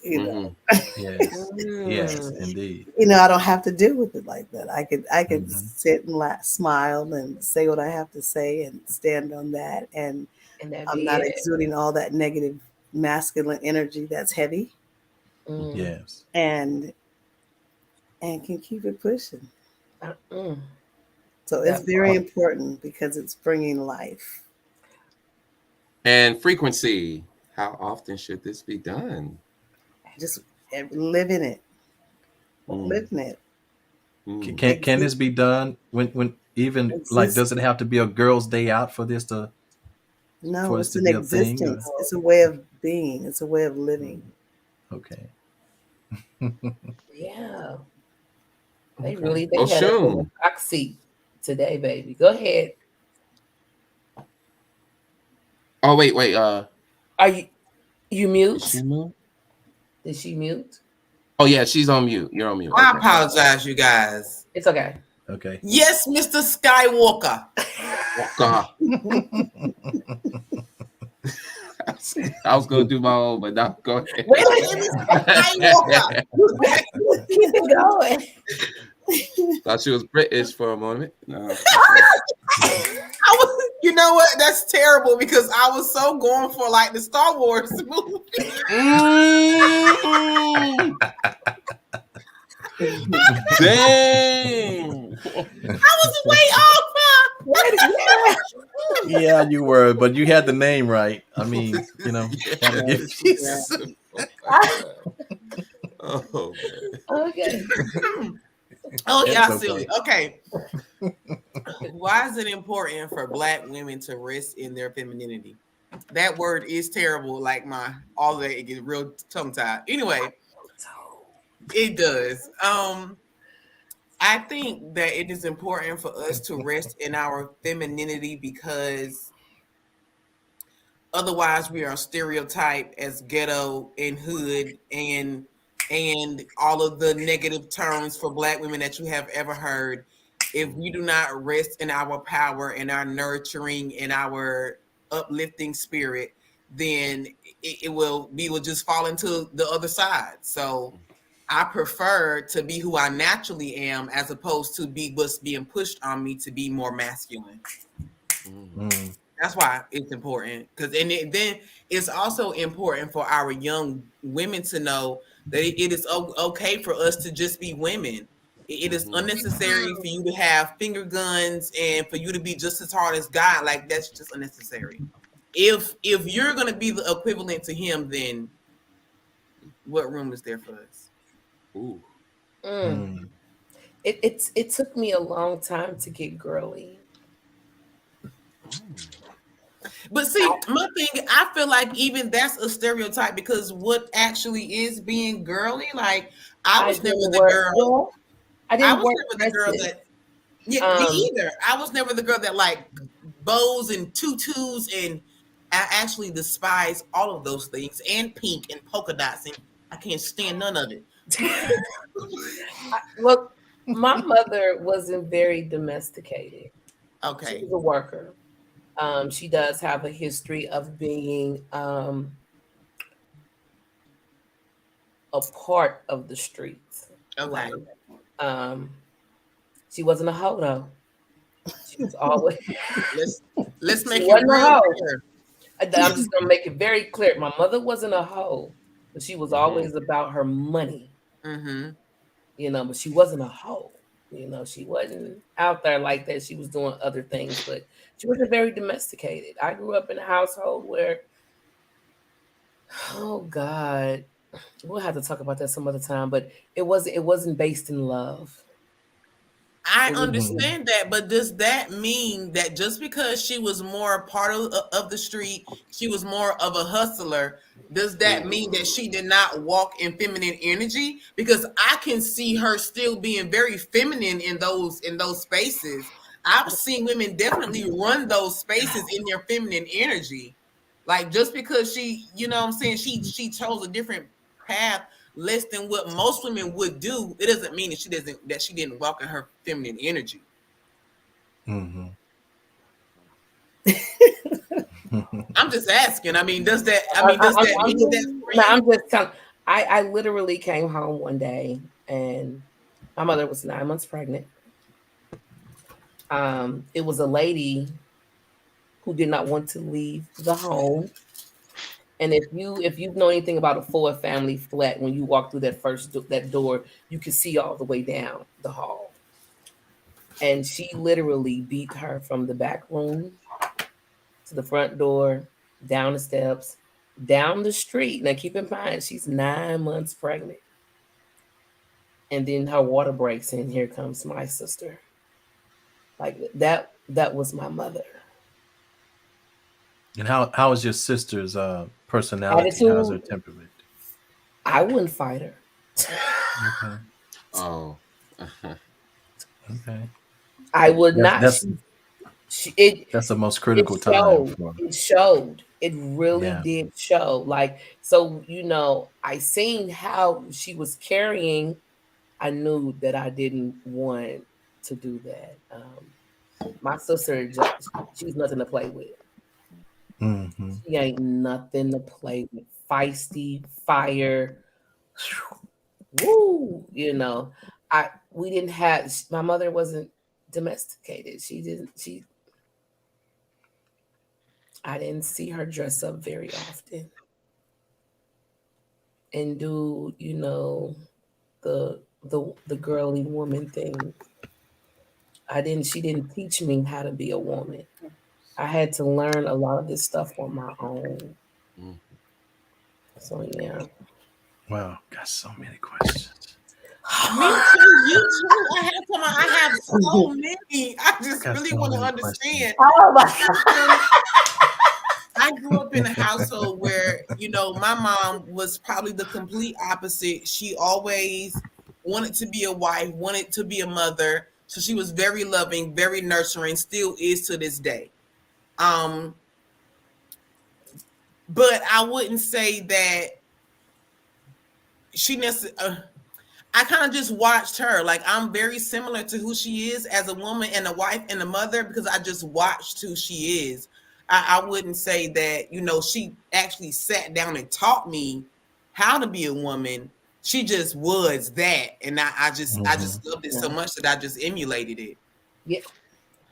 you know. Mhm. Yes, yes, Mm. indeed. You know, I don't have to deal with it like that. I could Mhm. sit and laugh, smile and say what I have to say and stand on that, and And that I'm be not it. exuding all that negative masculine energy that's heavy, Mm. Yes. and can keep it pushing. Mm. So it's That very part. important because it's bringing life. And frequency. How often should this be done? Just living it, Mm. living it, Mm. Can this exist, be done when even like does it existing. have to be a girl's day out for No, this it's to an be a thing? Or? existence. It's a way of being. It's a way of living. Okay. Yeah. They Okay. really they Oh, had us in the shoot. box seat today, baby. Go ahead. Oh, wait. Are you Is mute? she mute? Did she mute? Oh, yeah, she's on mute. You're on mute. I Okay. apologize, you guys. It's okay. Okay. Yes, Mr. Skywalker. God. I was going to do my own, but now go ahead. Wait, Skywalker. keep it going. Thought she was British for a moment. No. You know what? That's terrible because I was so going for like the Star Wars movie. Dang. I was way off. Yeah, you were, but you had the name right. I mean, you know, gotta give Oh, Okay. Oh, It's y'all okay. silly. Okay. Why is it important for Black women to rest in their femininity? That word is terrible. Like all of that, it gets real tongue tied. Anyway, it does. I think that it is important for us to rest in our femininity because otherwise we are stereotyped as ghetto and hood and all of the negative terms for Black women that you have ever heard. If we do not rest in our power and our nurturing and our uplifting spirit, then we will just fall into the other side. So I prefer to be who I naturally am as opposed to be what's being pushed on me to be more masculine. Mm. That's why it's important. Then it's also important for our young women to know that it is okay for us to just be women. It is unnecessary for you to have finger guns and for you to be just as hard as God. Like that's just unnecessary. If you're gonna be the equivalent to him, then what room is there for us? Ooh. Mm. It took me a long time to get girly. But see, my thing, I feel like even that's a stereotype because what actually is being girly? Like I was never the girl. Well, I I didn't was work never the girl dresses. that. Yeah, me either. I was never the girl that like bows and tutus, and I actually despise all of those things and pink and polka dots, and I can't stand none of it. Well, my mother wasn't very domesticated. She Okay. was a worker. She does have a history of being a part of the streets. Okay. She wasn't a hoe though. She was always. Let's make She it wasn't a real hoe. clear. I'm just gonna make it very clear. My mother wasn't a hoe, but she was always about her money. Mm-hmm. You know, but she wasn't a hoe. You know, she wasn't out there like that. She was doing other things, but she wasn't very domesticated. I grew up in a household where, oh God, we'll have to talk about that some other time. But it wasn't based in love. I understand that, but does that mean that just because she was more a part of the street, she was more of a hustler, does that mean that she did not walk in feminine energy? Because I can see her still being very feminine in those spaces. I've seen women definitely run those spaces in their feminine energy. Like just because she, you know what I'm saying, she chose a different path less than what most women would do, it doesn't mean that she didn't walk in her feminine energy. Mm-hmm. I'm just asking. I mean, does that mean that? No, I'm just telling. I literally came home one day and my mother was 9 months pregnant. It was a lady who did not want to leave the home. And if you know anything about a Ford family flat, when you walk through that door, you can see all the way down the hall. And she literally beat her from the back room to the front door, down the steps, down the street. Now keep in mind, she's 9 months pregnant. And then her water breaks and here comes my sister. Like that was my mother. And how is your sister's personality? Attitude. How's her temperament? I wouldn't fight her. Okay. Oh. Okay. I would That's not. that's It that's the most it critical time showed. for. It showed. It really Yeah. did show. Like, so, I seen how she was carrying. I knew that I didn't want to do that. My sister, she's nothing to play with. Mm-hmm. She ain't nothing to play with. Feisty, fire. Woo! We didn't have. My mother wasn't domesticated. She didn't. I didn't see her dress up very often and do the girly woman thing. She didn't teach me how to be a woman. I had to learn a lot of this stuff on my own. Mm. So yeah. Wow, got so many questions. Me too. You too. I have so many. I just Got really so want to many understand. Oh my God. I grew up in a household where, my mom was probably the complete opposite. She always wanted to be a wife, wanted to be a mother. So she was very loving, very nurturing, still is to this day. But I wouldn't say that she necessarily. I kind of just watched her. Like, I'm very similar to who she is as a woman and a wife and a mother because I just watched who she is. I wouldn't say that, she actually sat down and taught me how to be a woman. She just was that. And I just loved it so much that I just emulated it. Yeah.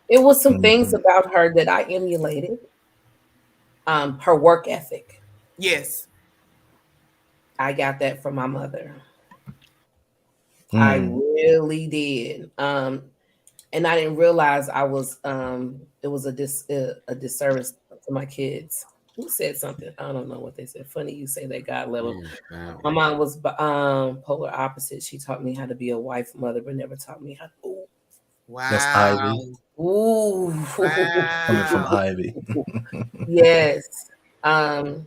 It was some things about her that I emulated. Her work ethic. Yes. I got that from my mother. I really did. And I didn't realize I was it was a disservice to my kids. Who said something? I don't know what they said. Funny you say that, God level. My mom was polar opposite. She taught me how to be a wife, mother, but never taught me how to. Ooh. Wow. That's Ivy. Ooh. Wow. Coming from Ivy. Yes. My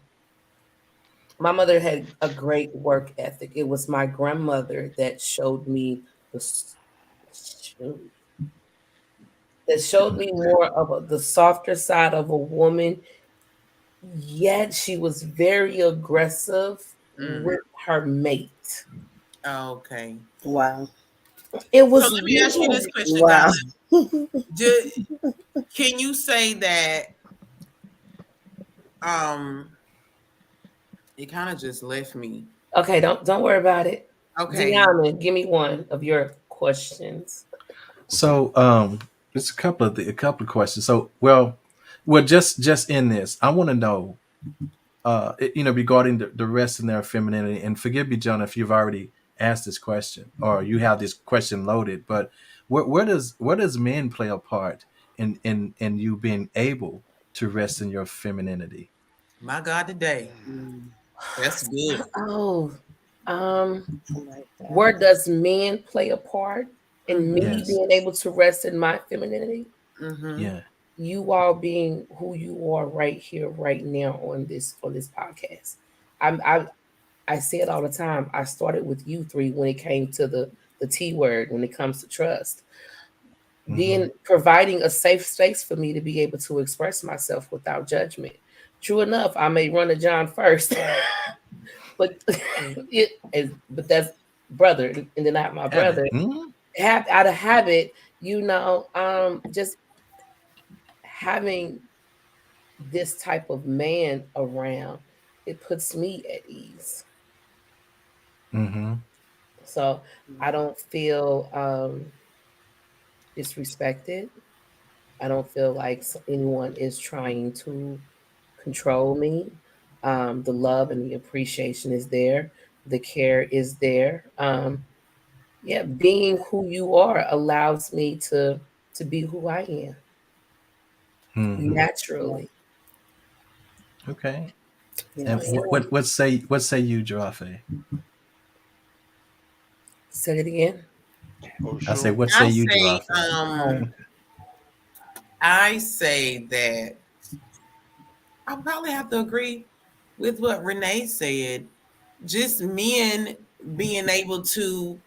mother had a great work ethic. It was my grandmother that showed me more of the softer side of a woman. Yet she was very aggressive with her mate. Okay. Wow. It was. So let me ask you this question, Wow. can you say that it kind of just left me? Okay, don't worry about it. Okay. Diana, give me one of your questions. So there's a couple of questions. So well just in this, I want to know regarding the rest in their femininity, and forgive me, John, if you've already asked this question or you have this question loaded, but where does men play a part in you being able to rest in your femininity? My God, today. That's good. Oh, where does men play a part in me Yes. being able to rest in my femininity? Yeah. You all being who you are right here, right now on this podcast. I say it all the time. I started with you three when it came to the T word, when it comes to trust. Providing a safe space for me to be able to express myself without judgment. True enough, I may run to John first, but but that's brother, and then I have my brother. Out of habit, just having this type of man around, it puts me at ease. So I don't feel disrespected. I don't feel like anyone is trying to control me. The love and the appreciation is there. The care is there. Being who you are allows me to be who I am naturally. Okay. Yes. And what say you, Jarafe? Say it again. I say, what say you, Jarafe? I say that I probably have to agree with what Renee said. Just men being able to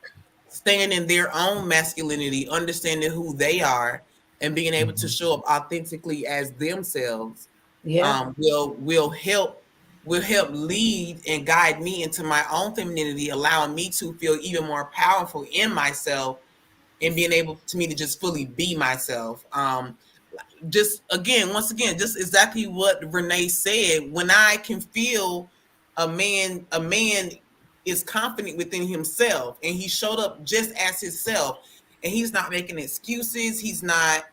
staying in their own masculinity, understanding who they are, and being able to show up authentically as themselves, Yeah. will help lead and guide me into my own femininity, allowing me to feel even more powerful in myself and being able to me to just fully be myself. Once again, just exactly what Renee said. When I can feel a man is confident within himself and he showed up just as himself, and he's not making excuses, he's not,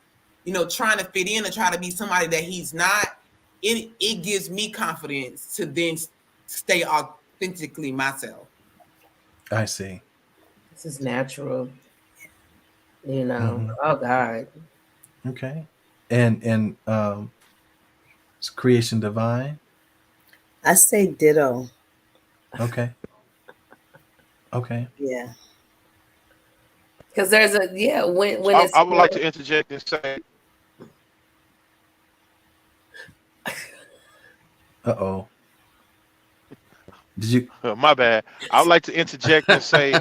trying to fit in or try to be somebody that he's not. It gives me confidence to then stay authentically myself. I see. This is natural. Mhm. Oh God. Okay. And it's creation divine. I say ditto. Okay. Okay. Yeah. Because there's when it's I would like to interject and say, Uh-oh. Did you my bad. I would like to interject and say,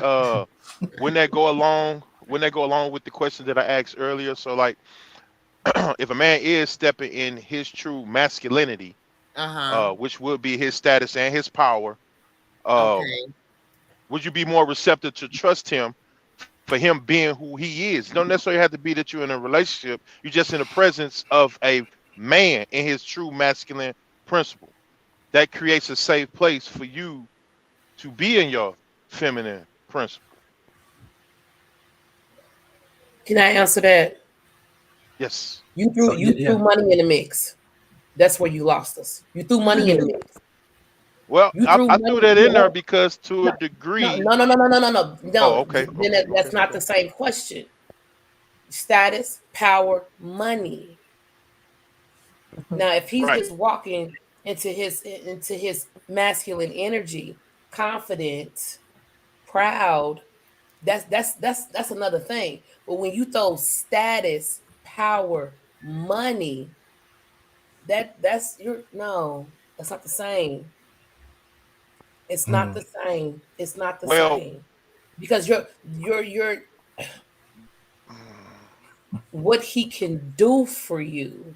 when that go along with the question that I asked earlier. So like, if a man is stepping in his true masculinity, which would be his status and his power, Okay. would you be more receptive to trust him for him being who he is? It don't necessarily have to be that you're in a relationship. You're just in the presence of a man in his true masculine principle. That creates a safe place for you to be in your feminine principle. Can I answer that? Yes. You threw money in the mix. That's where you lost us. You threw money in the mix. Well, I threw that in there because to a degree. No. Oh, okay. Then that's not the same question. Status, power, money. Now, if he's just walking into his masculine energy, confident, proud, that's another thing. But when you throw status, power, money, that's not the same. It's not the same. It's not the same. Because you're what he can do for you.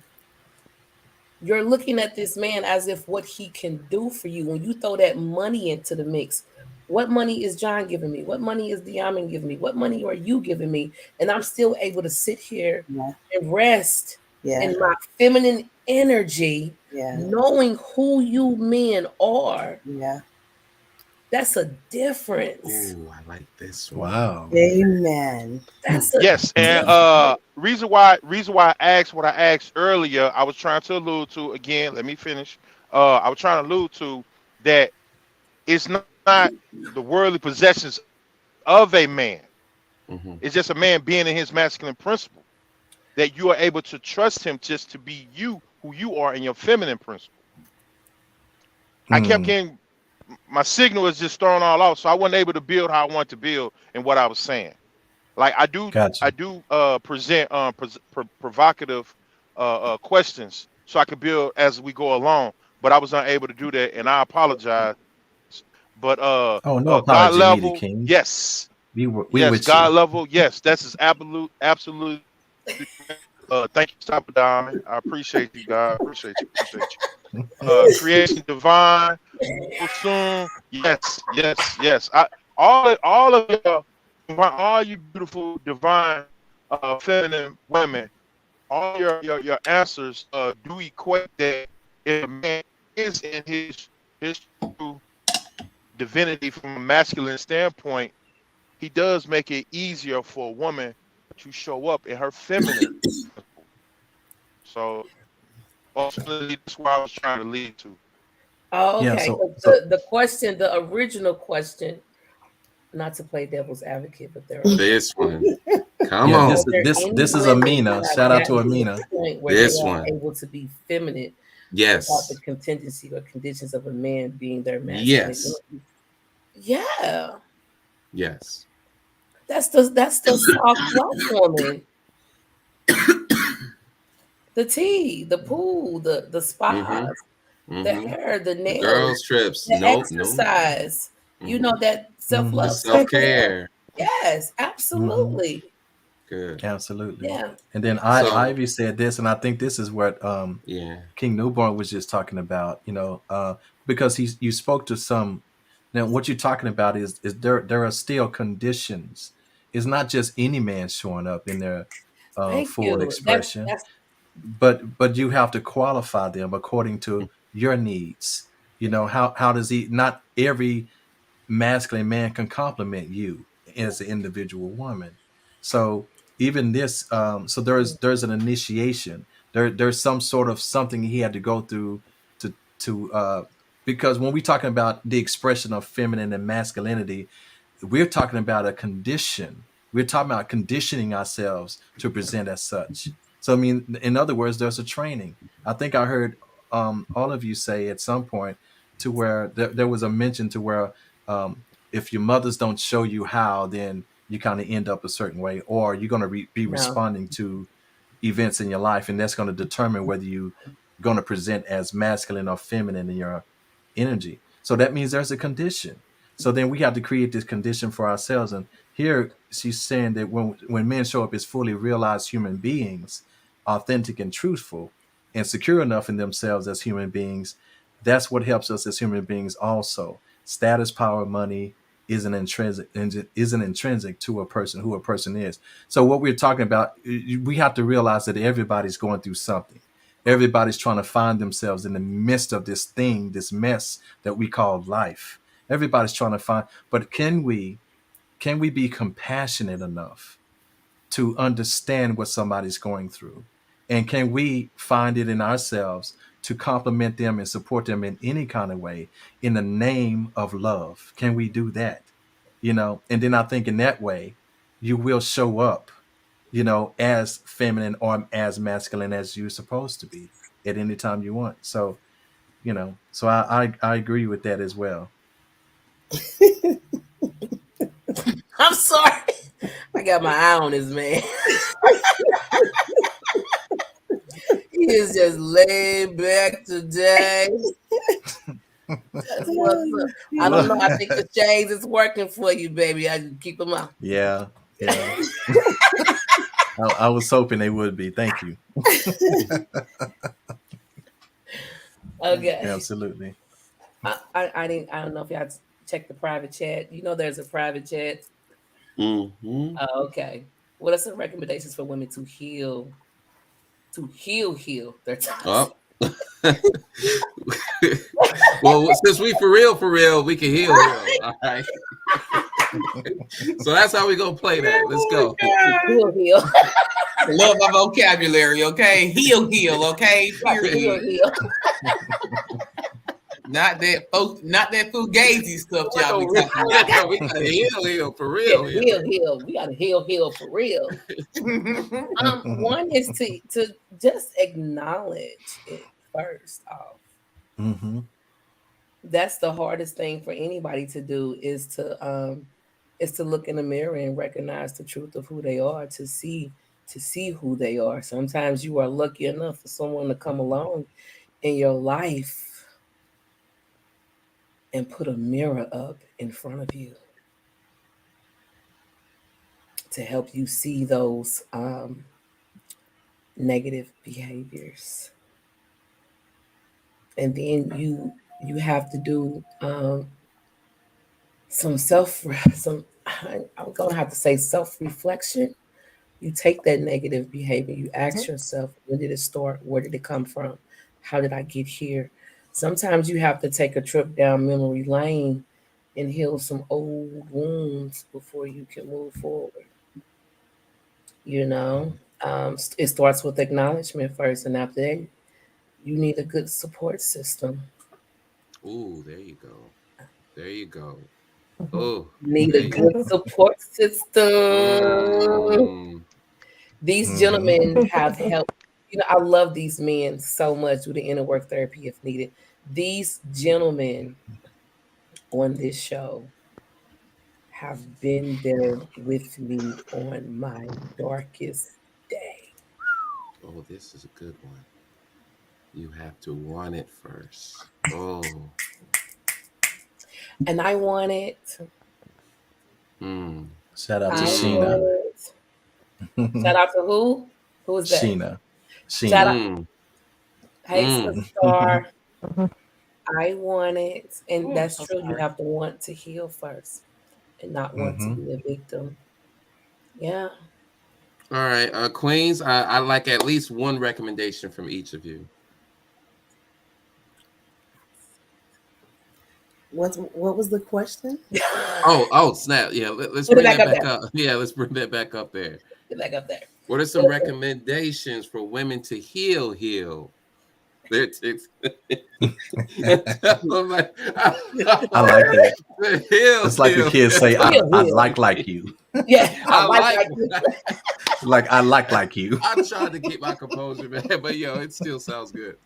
You're looking at this man as if what he can do for you. When you throw that money into the mix, what money is John giving me? What money is Diamond giving me? What money are you giving me? And I'm still able to sit here and rest in my feminine energy, knowing who you men are. Yeah. That's a difference. Ooh, I like this one. Wow. Amen. Yes, and reason why I asked what I asked earlier, I was trying to allude to, again, let me finish. I was trying to allude to that it's not the worldly possessions of a man. Mm-hmm. It's just a man being in his masculine principle, that you are able to trust him just to be you, who you are in your feminine principle. I kept getting, my signal is just thrown all off, so I wasn't able to build how I want to build in what I was saying. Like I do present provocative questions so I can build as we go along, but I was not able to do that, and I apologize. But no God apology level, needed, King. yes, We yes, with God you. level, yes, that's is absolute. Thank you, Stop Diamond. I appreciate you, God. Appreciate you. Creation divine. Soon, yes. All of you beautiful divine feminine women, all your answers do equate that if a man is in his true divinity from a masculine standpoint, he does make it easier for a woman to show up in her feminine. So ultimately, that's where I was trying to lead to. Oh, okay. Yeah, so the question, the original question, not to play devil's advocate, but there are This one. Come yeah, on. this is Amina. Shout out to Amina. This one. Able to be feminine. Yes. Without the contingency or conditions of a man being their masculine. Yes. Yeah. Yes. That's the soft black woman. The tea, the pool, the spas, the hair, the nails, Girls trips, the exercise. You know, that self-love, self-care. Yes, absolutely. Good. Absolutely. Yeah. And then So Ivy said this, and I think this is what yeah. King Newborn was just talking about, because you spoke to some. Now, what you're talking about is there are still conditions. It's not just any man showing up in their Thank full you. expression, That's but you have to qualify them according to your needs. How does he? Not every masculine man can compliment you as an individual woman. So even this, so there's an initiation. There's some sort of something he had to go through to because when we're talking about the expression of feminine and masculinity, we're talking about a condition. We're talking about conditioning ourselves to present as such. So I mean, in other words, there's a training. I think I heard all of you say at some point to where there was a mention to where if your mothers don't show you how, then you kind of end up a certain way, or you're going to be no. responding to events in your life, and that's going to determine whether you're going to present as masculine or feminine in your energy. So that means there's a condition. So then we have to create this condition for ourselves. And here she's saying that when men show up as fully realized human beings, authentic and truthful, and secure enough in themselves as human beings, that's what helps us as human beings also. Status, power, money isn't intrinsic to a person, who a person is. So what we're talking about, we have to realize that everybody's going through something. Everybody's trying to find themselves in the midst of this thing, this mess that we call life. Everybody's trying to find, but can we be compassionate enough to understand what somebody's going through? And can we find it in ourselves to compliment them and support them in any kind of way in the name of love? Can we do that? And then I think in that way, you will show up, as feminine or as masculine as you're supposed to be at any time you want. So, so I agree with that as well. I'm sorry. I got my eye on this man. He is just laid back today. That's what's up. I don't know. I think the shades is working for you, baby. I just keep them out. Yeah. I was hoping they would be. Thank you. Okay. Absolutely. I don't know if y'all check the private chat. There's a private chat. Mm-hmm. Okay. What are some recommendations for women to heal their toxic? Well, since we for real, we can heal. All right. So that's how we gonna play that. Let's go. Heal. Love my vocabulary, okay? Heal, okay? Period. Heal. Not that fugazi stuff y'all be talking about. Yeah, we gotta heal for real. Heal. We gotta heal for real. One is to just acknowledge it first off. Mm-hmm. That's the hardest thing for anybody to do is to look in the mirror and recognize the truth of who they are, to see who they are. Sometimes you are lucky enough for someone to come along in your life and put a mirror up in front of you to help you see those negative behaviors. And then you have to do I'm gonna have to say self-reflection. You take that negative behavior, you ask yourself, when did it start? Where did it come from? How did I get here? Sometimes you have to take a trip down memory lane and heal some old wounds before you can move forward. It starts with acknowledgement first, and after that, you need a good support system. Ooh, there you go. Oh, Need a good support system. These gentlemen have helped. I love these men so much with the inner work therapy if needed. These gentlemen on this show have been there with me on my darkest day. Oh, this is a good one. You have to want it first. Oh. And I want it. Shout out to I Sheena. want it. Shout out to who? Who is that? Sheena. Shout out. Mm, Hey, mm. Star. I want it. And Ooh, that's so true. You sorry. have to want to heal first and not want to Mhm. be a victim. Yeah. All right, Queens. I like at least one recommendation from each of you. What was the question? Oh, snap! Yeah, let's Put it bring back that up back there. up. Yeah, let's bring that back up there. Put it back up there. What are some recommendations for women to heal? Their ticks. I'm like, I like that. It's like the kids say, I Heal. like you. Yeah, I like. Like I like you. I'm trying to keep my composure, man, but yo, it still sounds good.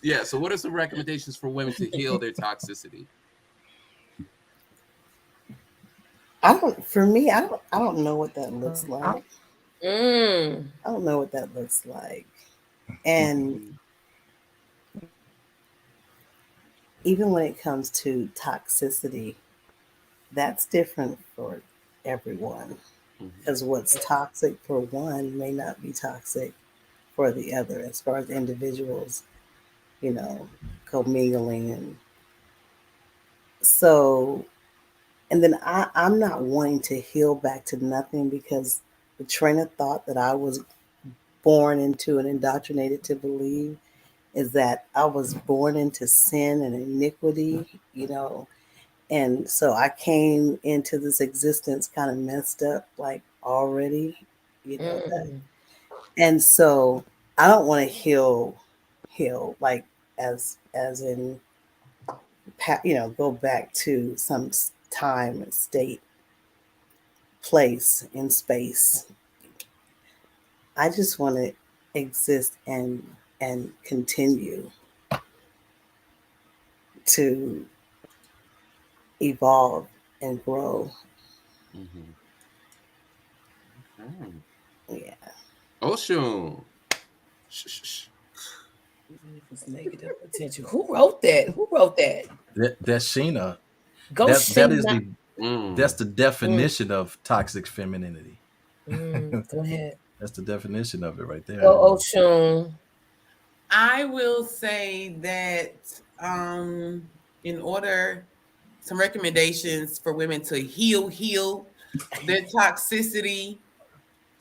Yeah. So, what are some recommendations for women to heal their toxicity? I don't know what that looks like. Mm. I don't know what that looks like. And even when it comes to toxicity, that's different for everyone. Because what's toxic for one may not be toxic for the other, as far as individuals, commingling. And so, and then I'm not wanting to heal back to nothing, because the train of thought that I was born into and indoctrinated to believe is that I was born into sin and iniquity, and so I came into this existence kind of messed up, like already, that. And so I don't want to heal like as in, go back to some time, state, place in space. I just want to exist and continue to evolve and grow. Yeah. Oshun. Negative potential. Who wrote that? That's Sheena. Go That is Sheena. that's the definition of toxic femininity. Go ahead. That's the definition of it right there. Go Oshun. I will say that in order, some recommendations for women to heal their toxicity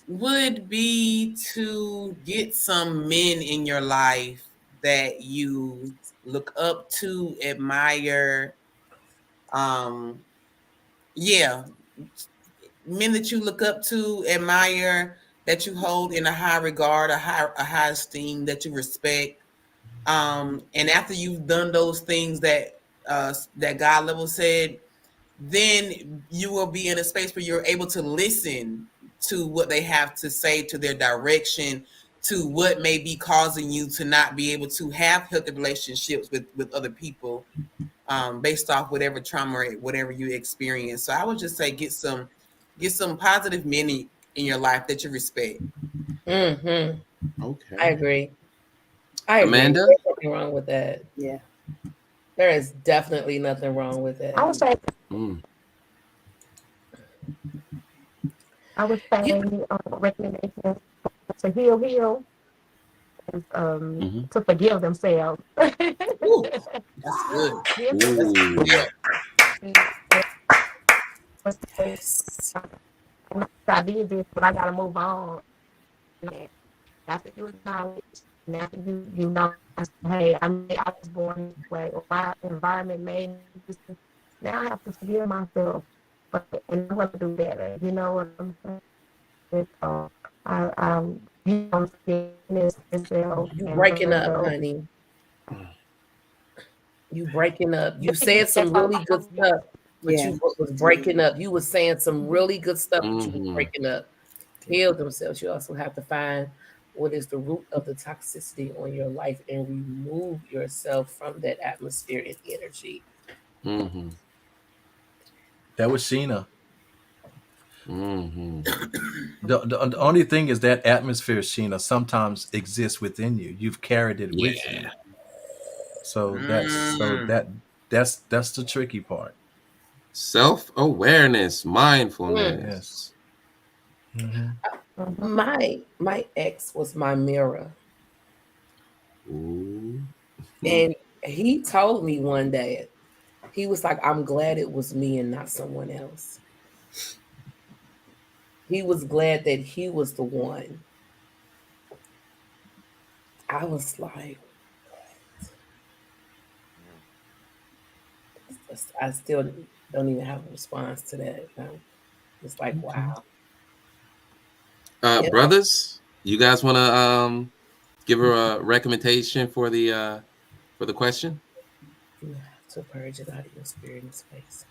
would be to get some men in your life that you look up to, admire. Men that you look up to, admire, that you hold in a high regard, a high esteem, that you respect. And after you've done those things that God level said, then you will be in a space where you're able to listen to what they have to say, to their direction, to what may be causing you to not be able to have healthy relationships with other people, based off whatever trauma or whatever you experience. So I would just say get some positive men in your life that you respect. Okay. I agree. Amanda? There's nothing wrong with that. Yeah. There is definitely nothing wrong with that. I would say recommendations to heal is to forgive themselves. Ooh, that's good. I did this, but I gotta move on. After you acknowledge, and after you know, hey, I was born this way, or my environment made me this. Now I have to forgive myself, and I'm gonna do better. You know what I'm saying? You breaking up, honey. You breaking up. You said some really good stuff, but you was breaking up. You was saying some really good stuff, but you was breaking up. Heal themselves. You also have to find what is the root of the toxicity on your life and remove yourself from that atmosphere and energy. That was Sheena. The only thing is that atmosphere, Sheena, sometimes exists within you. You've carried it with you. So that's the tricky part. Self-awareness, mindfulness. Yes. Mhm. My ex was my mirror, Ooh. and he told me one day, he was like, "I'm glad it was me and not someone else." He was glad that he was the one. I was like, I still don't even have a response to that. It's like, Okay. wow. Yep. Brothers, you guys want to give her a recommendation for the question? You have to purge it out of your spirit and space.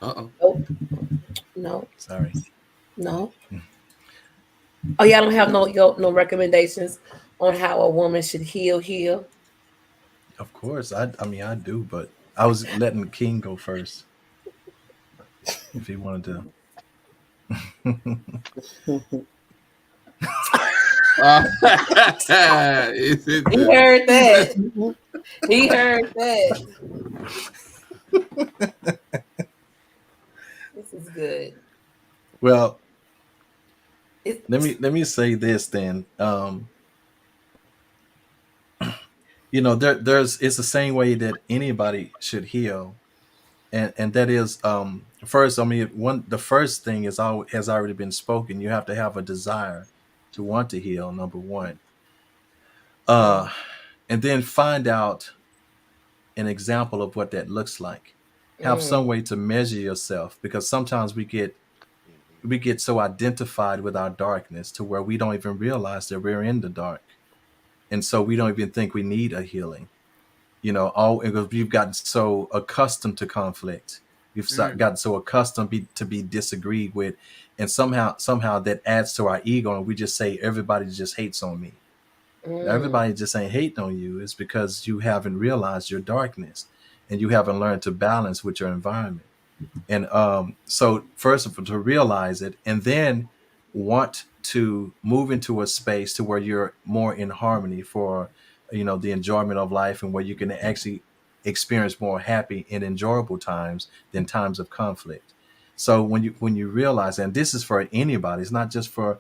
Uh-oh. Nope. No. Sorry. No. Oh, y'all don't have no recommendations on how a woman should heal. Of course. I mean I do, but I was letting King go first if he wanted to. He heard that. He heard that. This is good. Well, It, let me say this then. You know, there's it's the same way that anybody should heal, and that is first. I mean, the first thing is has already been spoken. You have to have a desire to want to heal. Number one, uh, and then find out an example of what that looks like. Have some way to measure yourself, because sometimes we get so identified with our darkness to where we don't even realize that we're in the dark, and so we don't even think we need a healing. You know, all because we've gotten so accustomed to conflict, gotten so accustomed to be disagreed with, and somehow that adds to our ego, and we just say everybody just hates on me. Everybody just ain't hating on you. It's because you haven't realized your darkness, and you haven't learned to balance with your environment. And so first of all, to realize it, and then want to move into a space to where you're more in harmony for, you know, the enjoyment of life, and where you can actually experience more happy and enjoyable times than times of conflict. So when you realize, and this is for anybody, it's not just for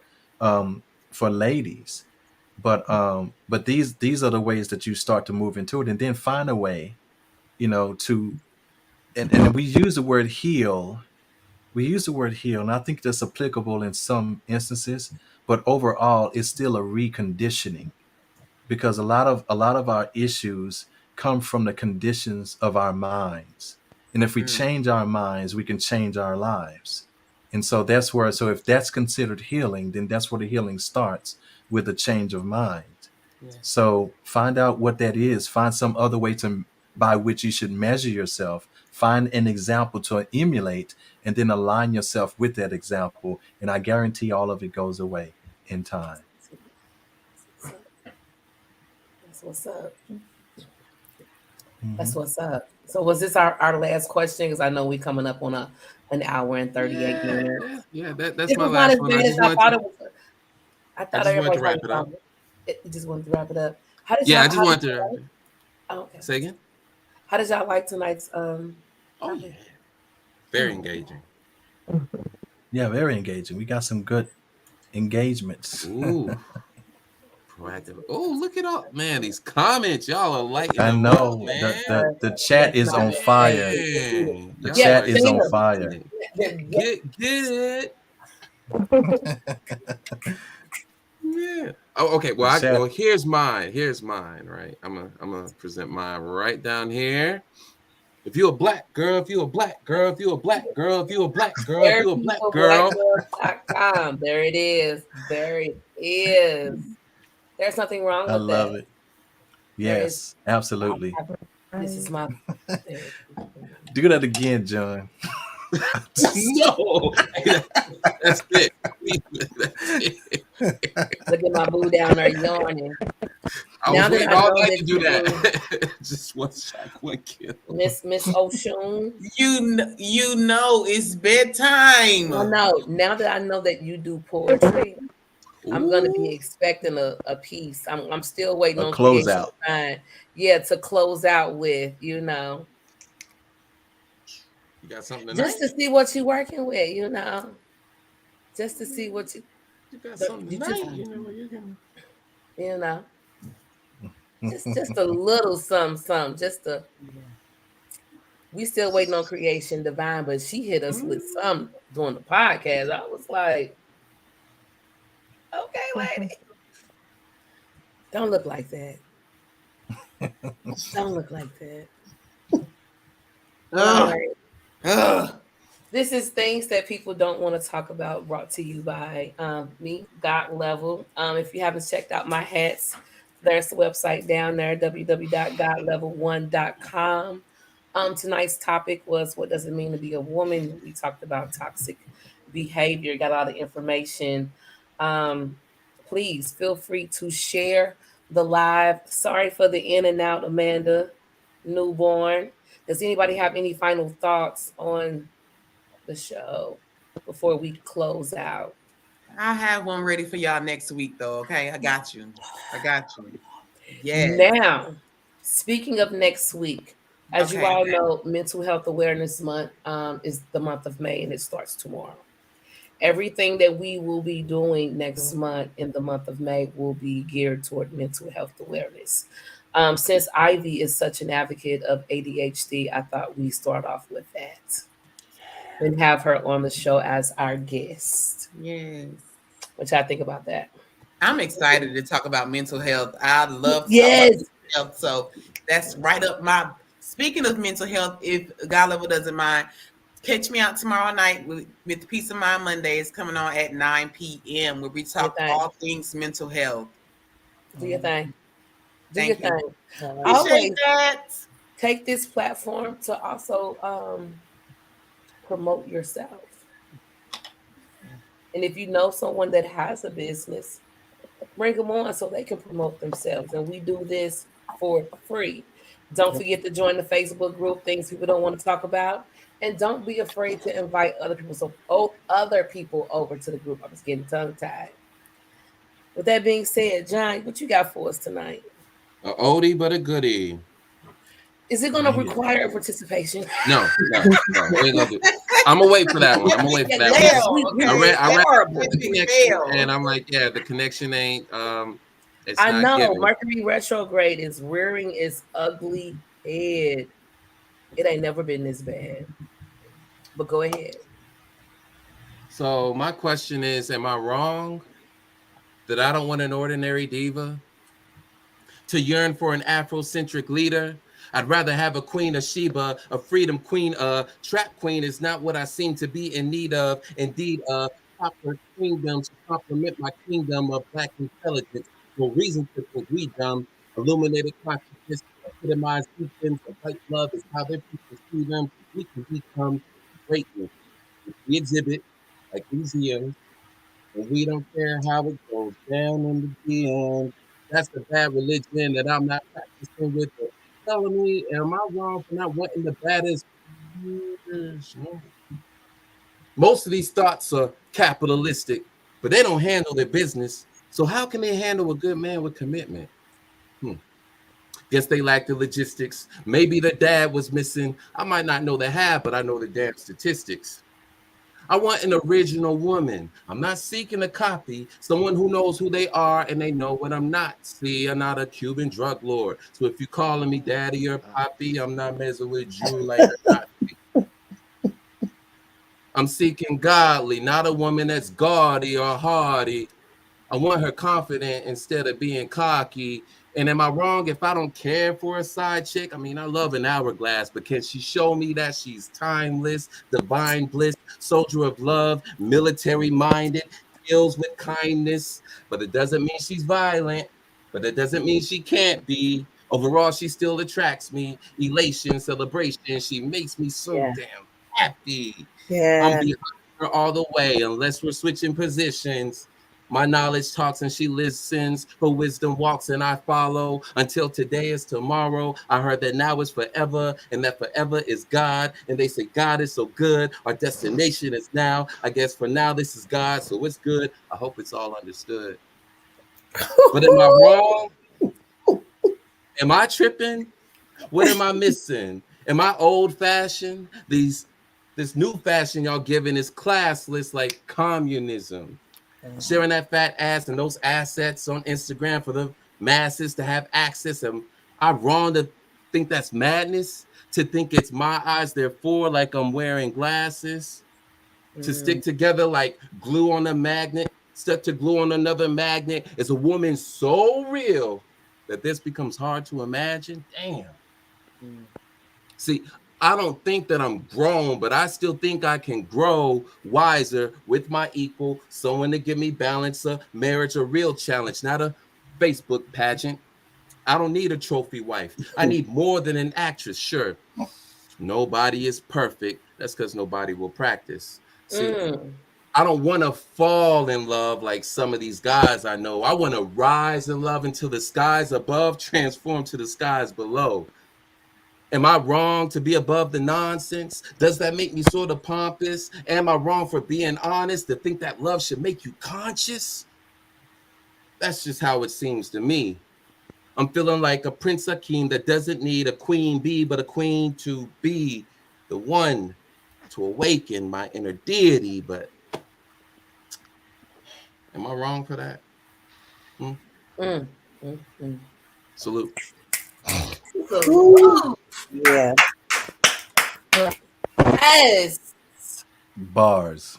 ladies, but these are the ways that you start to move into it, and then find a way, you know, to and we use the word heal. We use the word heal, and I think that's applicable in some instances, but overall, it's still a reconditioning, because a lot of our issues come from the conditions of our minds, and if we change our minds, we can change our lives. And so that's where, so if that's considered healing, then that's where the healing starts, with a change of mind. So find out what that is. Find some other way to by which you should measure yourself. Find an example to emulate, and then align yourself with that example. And I guarantee all of it goes away in time. That's what's up. That's what's up. So was this our last question? Because I know we're coming up on an hour and 38 minutes. Yeah, that's It my was not last as one. bad as I thought it was. I thought just wanted everybody to wrap it up. You just wanted to wrap it up. How did Yeah, y'all, I just wanted to. Oh, okay. Say again. How did y'all like tonight's Oh yeah, very engaging. Yeah, very engaging. We got some good engagements. Ooh. Proactive. Oh, look at all, man, these comments. Y'all are lighting I them know up, man. the chat is on fire. Man, The y'all chat are is on getting fire. it. Get it. Yeah. Oh, okay. Well, here's mine. Here's mine. Right. I'm gonna present mine right down here. If you're a black girl, if you're a black girl, if you're a black girl, if you're a black girl, if you're a black girl. BlackGirl.com. There it is. There it is. There's nothing wrong with I that. love it. Yes, absolutely. This is my. Do that again, John. No, that's it. Look at my boo down there yawning. I was waiting all night to do that. Just one shot, one kill. Miss Oshun. You know it's bedtime. Well, no, now that I know that you do poetry, I'm gonna be expecting a piece. I'm still waiting on closeout. Yeah, to close out with, you know. You got something tonight? Just to see what you're working with, you know. just to see what You got the- something you tonight, just- you know, you can. you know, just a little something, just a. We still waiting on Creation Divine, but she hit us with some during the podcast. I was like, okay, lady, don't look like that. Don't look like that. All Ugh. right. Ugh. This is things that people don't want to talk about, brought to you by me, God Level. If you haven't checked out my hats, there's the website down there, www.godlevel1.com. Tonight's topic was what does it mean to be a woman? We talked about toxic behavior, got a lot of information. Please feel free to share the live. Sorry for the in and out, Amanda, newborn. Does anybody have any final thoughts on the show before we close out? I'll have one ready for y'all next week, though. Okay, I got you. Yes. Now, speaking of next week, as you Okay. all know, Mental Health Awareness Month is the month of May, and it starts tomorrow. Everything that we will be doing next month in the month of May will be geared toward mental health awareness. Since Ivy is such an advocate of ADHD, I thought we'd start off with that and have her on the show as our guest. Yes. What y'all think about that? I'm excited to talk about mental health. I love to Yes. talk about mental health. So that's right up my. Speaking of mental health, if God Level doesn't mind, catch me out tomorrow night with Peace of Mind Mondays coming on at 9 p.m. where we talk thing. all things mental health. Do your thing. Do Thank your you. thing. Appreciate Always that. take this platform to also promote yourself. And if you know someone that has a business, bring them on so they can promote themselves. And we do this for free. Don't forget to join the Facebook group, things people don't want to talk about. And don't be afraid to invite other people. So other people over to the group. I was getting tongue-tied. With that being said, John, what you got for us tonight? A oldie but a goodie. Is it going to require a participation? No. We ain't gonna do. I'm gonna wait for that one. I read the connection, and I'm like, yeah, the connection ain't. It's I not know giving. Mercury retrograde is rearing its ugly head. It ain't never been this bad. But go ahead. So my question is, am I wrong that I don't want an ordinary diva to yearn for an Afrocentric leader? I'd rather have a Queen of Sheba, a freedom queen, a trap queen is not what I seem to be in need of. Indeed, a proper kingdom to complement my kingdom of black intelligence. No reason to think we dumb. Illuminated consciousness, epitomized systems of white love is how their people see them. We can become greatness. If we exhibit like these years, and we don't care how it goes down in the DM. That's the bad religion that I'm not practicing with. It. Telling me, am I wrong for not wanting the baddest? Most of these thoughts are capitalistic, but they don't handle their business. So how can they handle a good man with commitment? Guess they lack the logistics. Maybe the dad was missing. I might not know the half, but I know the damn statistics. I want an original woman. I'm not seeking a copy. Someone who knows who they are and they know what I'm not. See, I'm not a Cuban drug lord. So if you're calling me daddy or poppy, I'm not messing with you like a Nazi. I'm seeking godly, not a woman that's gaudy or hardy. I want her confident instead of being cocky. And am I wrong if I don't care for a side chick? I mean, I love an hourglass, but can she show me that she's timeless, divine bliss, soldier of love, military minded, deals with kindness? But it doesn't mean she's violent, but it doesn't mean she can't be. Overall, she still attracts me. Elation, celebration. She makes me so damn happy. I'm behind her all the way, unless we're switching positions. My knowledge talks and she listens. Her wisdom walks and I follow. Until today is tomorrow. I heard that now is forever and that forever is God. And they say God is so good. Our destination is now. I guess for now this is God, so it's good. I hope it's all understood. But am I wrong? Am I tripping? What am I missing? Am I old-fashioned? These this new fashion y'all giving is classless, like communism. Sharing that fat ass and those assets on Instagram for the masses to have access. Am I wrong to think that's madness? To think it's my eyes, therefore, like I'm wearing glasses? To stick together like glue on a magnet, stuck to glue on another magnet? Is a woman so real that this becomes hard to imagine? Damn. See, I don't think that I'm grown, but I still think I can grow wiser with my equal, someone to give me balance, a marriage, a real challenge, not a Facebook pageant. I don't need a trophy wife. I need more than an actress, sure. Nobody is perfect. That's because nobody will practice. See, I don't want to fall in love like some of these guys I know. I want to rise in love until the skies above transform to the skies below. Am I wrong to be above the nonsense? Does that make me sort of pompous? Am I wrong for being honest to think that love should make you conscious? That's just how it seems to me. I'm feeling like a Prince Hakeem that doesn't need a queen bee, but a queen to be the one to awaken my inner deity. But am I wrong for that? Salute. Yeah. Yes. Bars.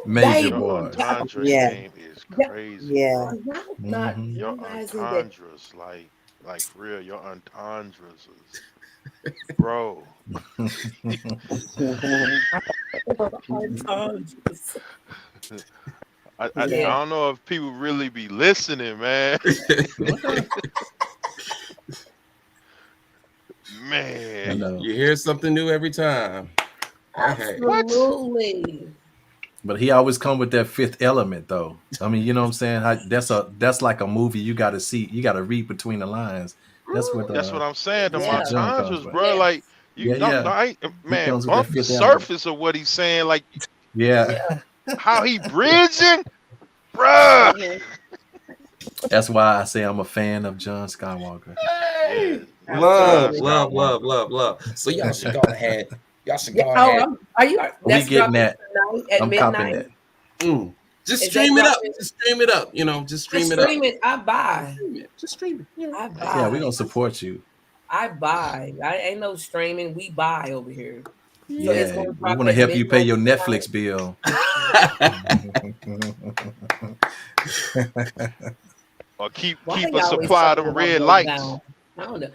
Major Your bars. entendre Yeah. game is crazy. Yeah. Not Your realizing that. entendres, like for real, your entendres is, bro. I don't know if people really be listening, man. Man, You hear something new every time. Absolutely. But he always come with that fifth element, though. I mean, you know what I'm saying? That's like a movie you got to see. You got to read between the lines. That's what I'm saying. The Yeah. entendres, bro. Like you, Yeah. man, comes with bump that the fifth element. surface of what he's saying. Like Yeah. how he bridging, bruh. That's why I say I'm a fan of John Skywalker. Hey, Yeah. love. So y'all should go ahead. Y'all should go ahead. Are you? We That's getting dropping that. tonight at I'm copping midnight. that. Just Is stream that it up. dropping? Just stream it up. You know, just stream Just it up. stream it. I buy. Just stream it. I buy. Yeah, we're gonna support you. I buy. I ain't no streaming. We buy over here. So it's Yeah, gonna we drop want to at help you pay your midnight Netflix bill. Or keep Why a y'all always supply of talking them about red my lights. down? I don't know.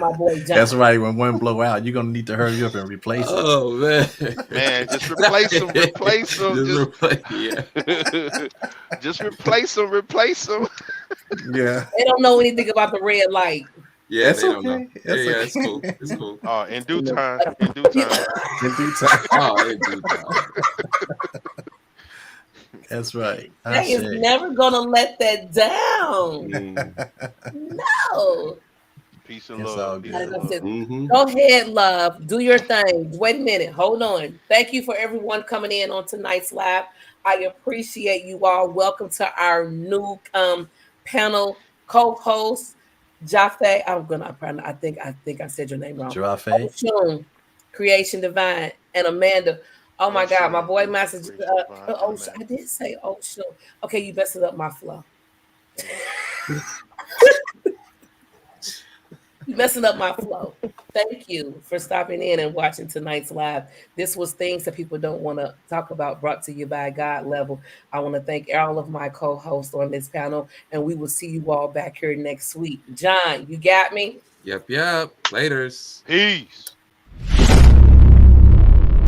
My boy John. That's right. When one blow out, you're gonna need to hurry up and replace it. Oh man, Man, just replace them. Replace them. Yeah. Just replace them. Replace them. Yeah, They don't know anything about the red light. Yeah, That's they don't know. okay. Yeah, That's yeah, it's okay. cool. It's cool. In due time. In due time. In due time. Oh, in due time. That's right. They is never gonna let that down. No. Peace and It's all love. good. Peace and love. Mm-hmm. Go ahead, love. Do your thing. Wait a minute. Hold on. Thank you for everyone coming in on tonight's live. I appreciate you all. Welcome to our new panel co-host, Jaffe. I think I said your name wrong. Jaffe. Oshun, Creation Divine, and Amanda. Oh my God, my boy message. I did say Oshun. Okay, you messed up my flow. You messing up my flow. Thank you for stopping in and watching tonight's live. This was Things That People Don't Want to Talk About, brought to you by God Level. I want to thank all of my co-hosts on this panel, and we will see you all back here next week. John, you got me? Yep. Laters. Peace.